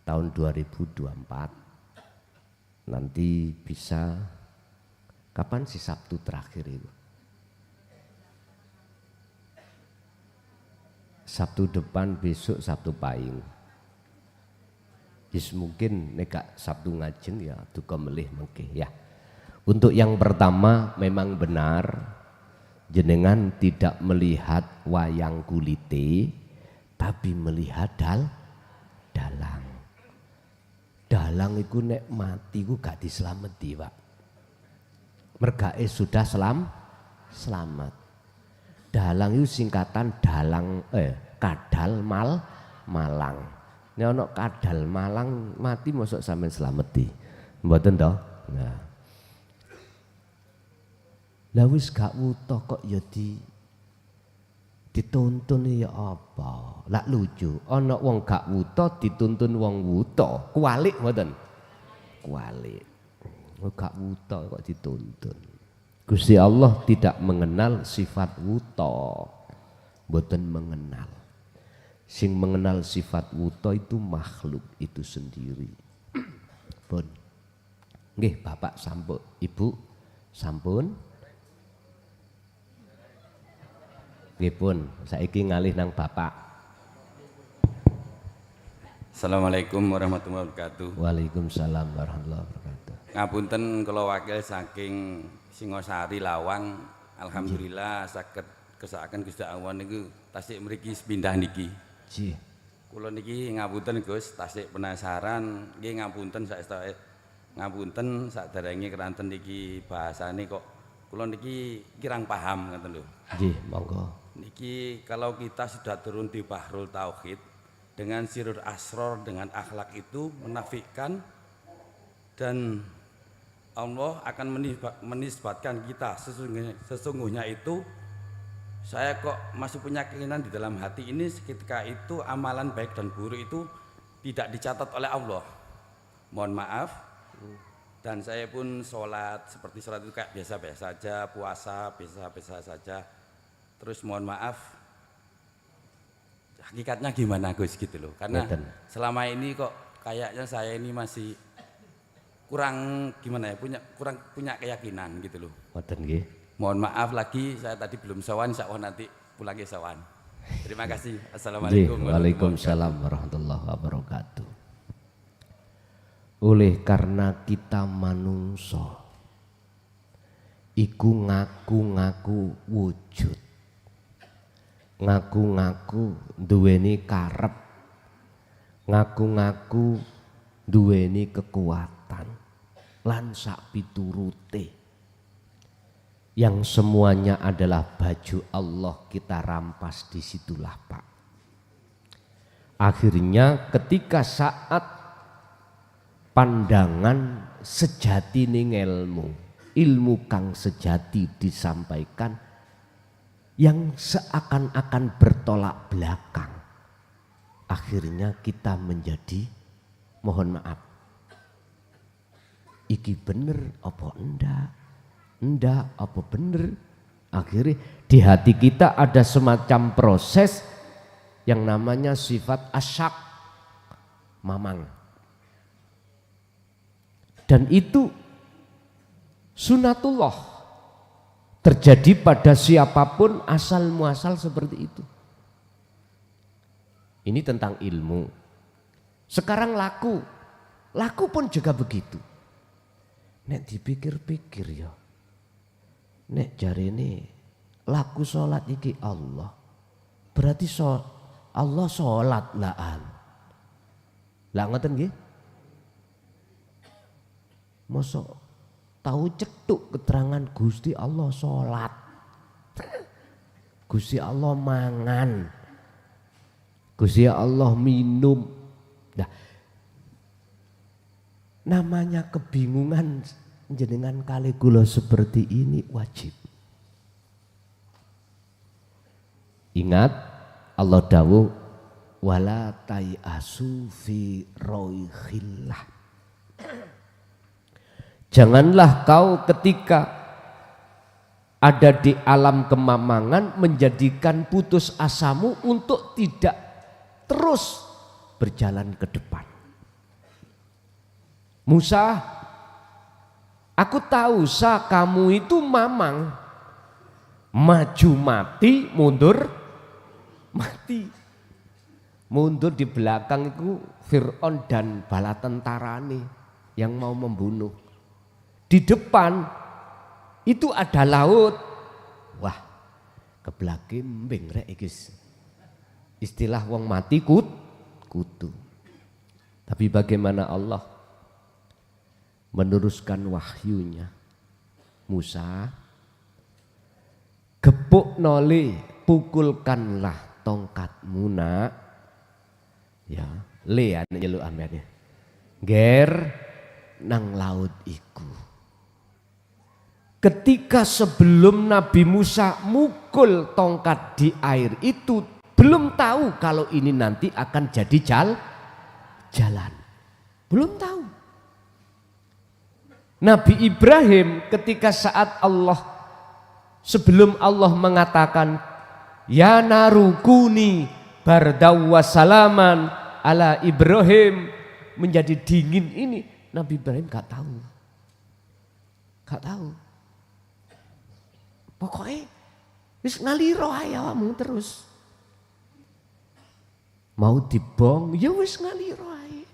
Tahun 2024 nanti bisa kapan sih Sabtu terakhir itu? Sabtu depan, besok Sabtu Pahing. Mungkin neka Sabtu ngajeng ya duka melih mengke ya. Untuk yang pertama memang benar jenengan tidak melihat wayang kulite tapi melihat dalang. Dalang iku nek mati ku gak dislameti, Pak. Mergae sudah selamat. Dalang itu singkatan kadal malang. Nek ana kadal malang mati mosok sampean slameti. Mboten to? Nah. Lah wis gak wuta kok ya dituntun ya apa? Lah lucu, ana wong gak wuta dituntun wong wuta. Kualik mboten? Kualik. Gak wuta kok dituntun. Gusti Allah tidak mengenal sifat wuta. Mboten mengenal. Sing mengenal sifat wuta itu makhluk itu sendiri. Pun. Nggih Bapak sampun, Ibu sampun. Nggih pun, saiki ngalih nang Bapak.
Assalamualaikum warahmatullahi wabarakatuh.
Waalaikumsalam warahmatullahi wabarakatuh.
Ngapunten kula wakil saking Singosari Lawang. Alhamdulillah saged kesakaken Gusti Allah niku tasik mriki pindah niki.
Ji.
Kula niki ngapunten Gus, tasik penasaran nggih ngapunten ngapunten saderenge keranten niki bahasane kok kula niki kirang paham ngoten lho.
Nggih, monggo.
Niki kalau kita sudah turun di Bahrul Tauhid dengan sirur asror dengan akhlak itu menafikan dan Allah akan menisbatkan kita sesungguhnya itu saya kok masih punya keinginan di dalam hati ini ketika itu amalan baik dan buruk itu tidak dicatat oleh Allah. Mohon maaf. Dan saya pun sholat seperti sholat itu kayak biasa-biasa saja, puasa biasa-biasa saja. Terus mohon maaf. Hakikatnya gimana Gus gitu loh. Karena selama ini kok kayaknya saya ini masih kurang gimana ya, kurang punya keyakinan gitu loh.
Ngoten nggih.
Mohon maaf lagi, saya tadi belum sawan, insya Allah nanti pulangnya sawan. Terima kasih. Assalamualaikum.
Waalaikumsalam warahmatullahi wabarakatuh. Oleh karena kita manungso, iku ngaku-ngaku wujud, ngaku-ngaku duweni karep, ngaku-ngaku duweni kekuatan, lan sak piturute. Yang semuanya adalah baju Allah kita rampas disitulah Pak. Akhirnya ketika saat pandangan sejati ning ilmu kang sejati disampaikan yang seakan-akan bertolak belakang, akhirnya kita menjadi mohon maaf, iki bener apa enggak apa bener. Akhirnya di hati kita ada semacam proses yang namanya sifat asyak, mamang. Dan itu sunatullah terjadi pada siapapun asal muasal seperti itu. Ini tentang ilmu. Sekarang laku pun juga begitu. Nek dipikir-pikir ya, nek jarene laku sholat iki Allah, berarti Allah sholat laan. Lah ngoten nggih? mosok tahu cetuk keterangan Gusti Allah sholat, Gusti Allah mangan, Gusti Allah minum. Nah, namanya kebingungan jenengan kali kula seperti ini wajib. Ingat Allah dawuh wala tayasu fi roihillah. Janganlah kau ketika ada di alam kemamangan menjadikan putus asamu untuk tidak terus berjalan ke depan. Musa, aku tahu kamu itu mamang, maju mati, mundur mati. Mundur di belakang itu Fir'aun dan bala tentarane yang mau membunuh. Di depan itu ada laut. Wah, keblaki mbing rek iki. Istilah wong mati kutu. Tapi bagaimana Allah meneruskan wahyunya? Musa, gepuk noli, pukulkanlah tongkatmu nak. Ya, le ane nyeluk amene. Ger nang laut iku. Ketika sebelum Nabi Musa mukul tongkat di air itu belum tahu kalau ini nanti akan jadi jalan. Belum tahu. Nabi Ibrahim ketika saat Allah sebelum Allah mengatakan ya narukuni bardaw wasalaman ala Ibrahim menjadi dingin ini, Nabi Ibrahim gak tahu. Pokoknya wis ngaliro ae awakmu terus. Mau dibong ya wis ngaliro ae.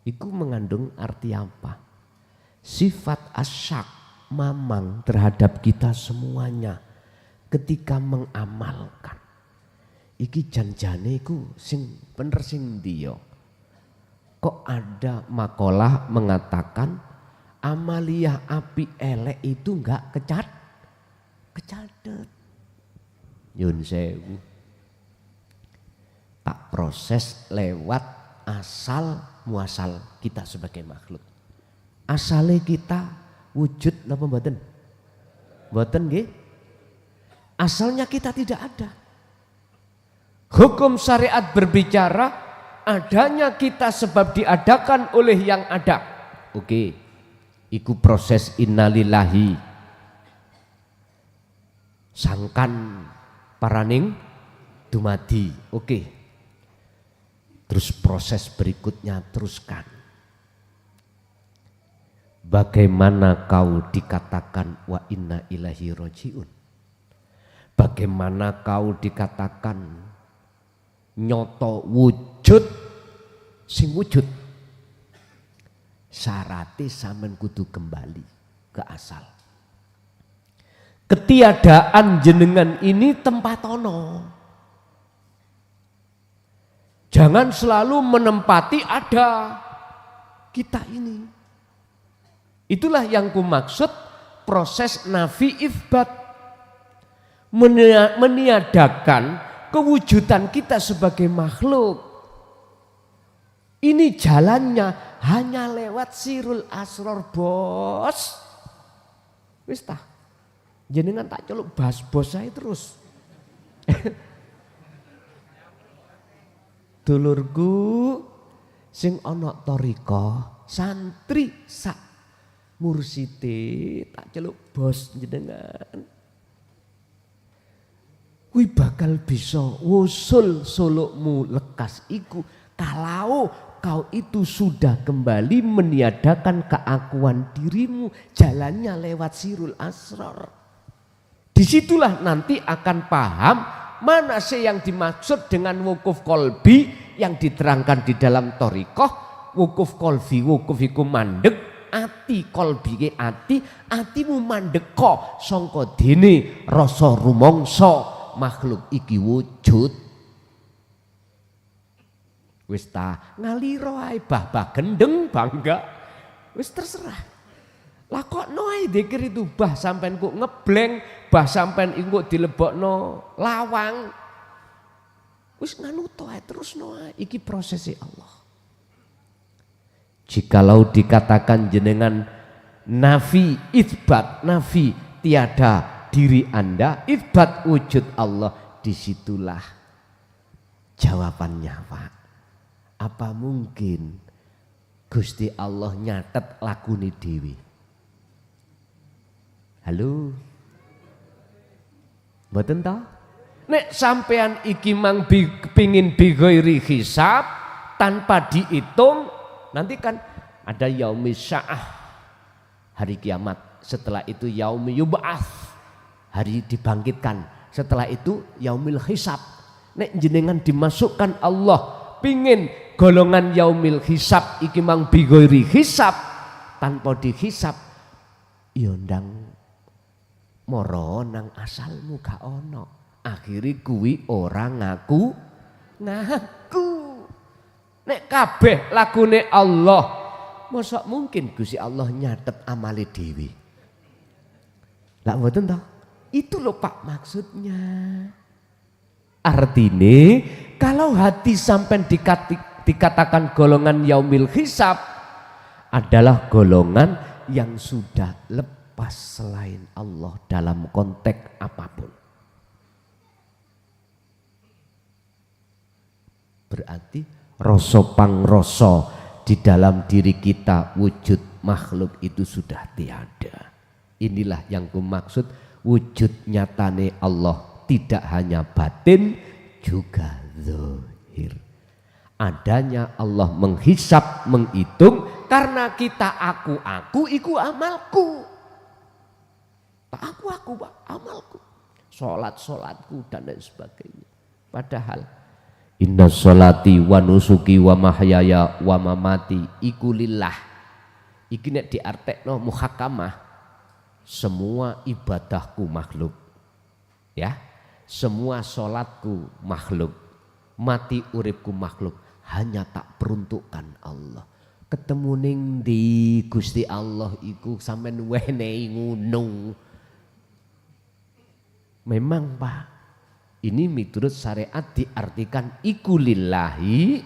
Iku mengandung arti apa? Sifat asyak, mamang terhadap kita semuanya ketika mengamalkan. Iki janjane iku sing bener sing ndiyo. Kok ada makalah mengatakan amaliyah api elek itu enggak kecatet. Yun sewu. Tak proses lewat asal muasal kita sebagai makhluk. Asale kita wujud napa mboten? Mboten nggih. Asalnya kita tidak ada. Hukum syariat berbicara adanya kita sebab diadakan oleh yang ada. Oke. Iku proses innalillahi. Sangkan paraning dumadi. Oke. Terus proses berikutnya teruskan. Bagaimana kau dikatakan wa inna ilahi rojiun? Bagaimana kau dikatakan nyoto wujud sing wujud? Syaratnya sampean kudu kembali ke asal. Ketiadaan jenengan ini tempat ono. Jangan selalu menempati ada kita ini. Itulah yang kumaksud proses nafi itsbat. Meniadakan kewujudan kita sebagai makhluk. Ini jalannya hanya lewat sirul asror bos. Wis tah. Jenengan tak celuk bahas bos saya terus. Dulurku sing ana thariqah santri sak mursite tak celuk bos jenengan. Kuwi bakal bisa wusul sulukmu lekas iku kalau kau itu sudah kembali meniadakan keakuan dirimu, jalannya lewat sirul asrar. Disitulah nanti akan paham mana sih yang dimaksud dengan wukuf kolbi yang diterangkan di dalam thariqah. Wukuf kolbi, wukuf iku mandek ati, kolbi ke ati, atimu mandek kok sangka dene rasa rumangsa makhluk iki wujud. Wis ta ngaliro ae bah gendeng bangga Wis terserah. Lah kok noai dikir itu bah sampean kok ngebleng, bah sampean iku dilebokno lawang. Wis nganu ae terus noai iki prosesi Allah. Jikalau dikatakan jenengan nafi itsbat, nafi tiada diri Anda, itsbat wujud Allah, disitulah jawabannya Pak. Apa mungkin Gusti Allah nyatet lakune dewi? Halo? Mboten ta? Nek sampean iki mang pingin bighairi hisab tanpa dihitung, nanti kan ada yaumi sya'ah, hari kiamat. Setelah itu yaumi yub'ats, hari dibangkitkan. Setelah itu yaumil hisab. Nek jenengan dimasukkan Allah pingin golongan yaumil hisab iki mang bighairi hisab, tanpa dihisab, ya ndang moro nang asalmu gak ono. Akhiri kuwi orang ngaku. Nek kabeh lakune Allah, mosok mungkin Gusti Allah nyatet amale dhewe. Lah mboten ta? Itu loh Pak maksudnya. Artine kalau hati sampai dikatakan golongan yaumil hisab adalah golongan yang sudah lepas selain Allah dalam konteks apapun. Berarti rasa pangrasa di dalam diri kita wujud makhluk itu sudah tiada. Inilah yang kumaksud wujud nyatane Allah tidak hanya batin juga zahir. Adanya Allah menghisap, menghitung karena kita aku iku amalku. Aku amalku. Salatku dan lain sebagainya. Padahal inna sholati wa nusuki wa mahyaya wa mamati iku lillah. Iki nek diartekno muhakamah, semua ibadahku makhluk. Ya, semua sholatku makhluk, mati uripku makhluk, hanya tak peruntukkan Allah. Ketemu ning di Gusti Allah iku sampean wenehi ngono. Memang Pak, ini miturut syariat diartikan iku lillahi,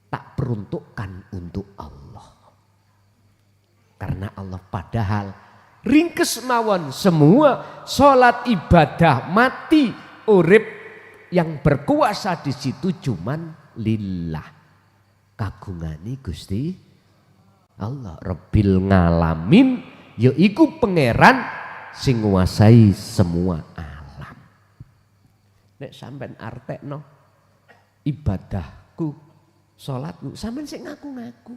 tak peruntukkan untuk Allah. Karena Allah padahal ringkes mawon semua sholat ibadah mati urip yang berkuasa di situ cuman lillah, kagungani Gusti Allah Rabbil ngalamin, yaiku pangeran sing nguasai semua alam. Nek sampean artekno ibadahku sholatku sampean sing ngaku-ngaku,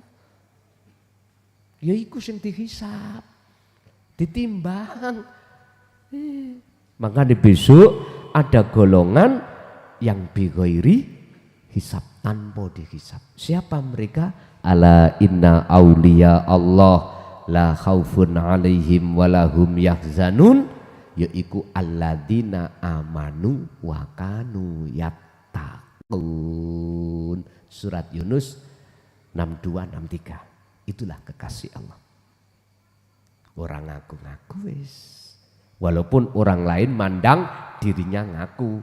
yaiku sing dihisab, ditimbang. Maka di besok ada golongan yang bighairi hisab, tanpa dihisab. Siapa mereka? Ala inna auliya Allah la khaufun alaihim walahum yahzanun, yaiku alladzina amanu wa kanu yattaqun. Surat Yunus 62-63. Itulah kekasih Allah. Orang ngaku-ngaku wis. Walaupun orang lain mandang dirinya ngaku,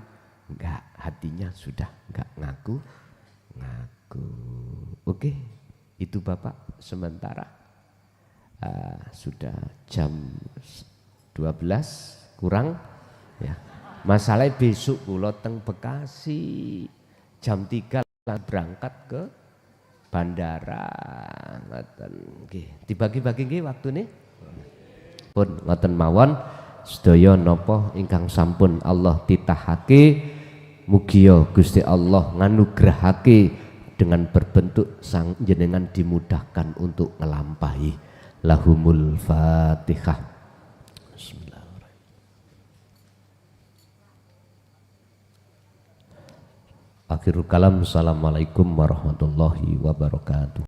enggak, hatinya sudah enggak ngaku. Oke, itu Bapak sementara. Sudah jam 12 kurang ya. Masalah besok kula teng Bekasi jam 3 berangkat ke bandara. Ngoten nggih. Dibagi-bagi nggih waktune. Pun ngoten mawon sedaya napa ingkang sampun Allah titahake, mugi Gusti Allah nganugrahake dengan berbentuk sang jenengan dimudahkan untuk ngelampahi. Lahumul Fatihah. Bismillahirrahmanirrahim. Akhirul kalam. Assalamualaikum warahmatullahi wabarakatuh.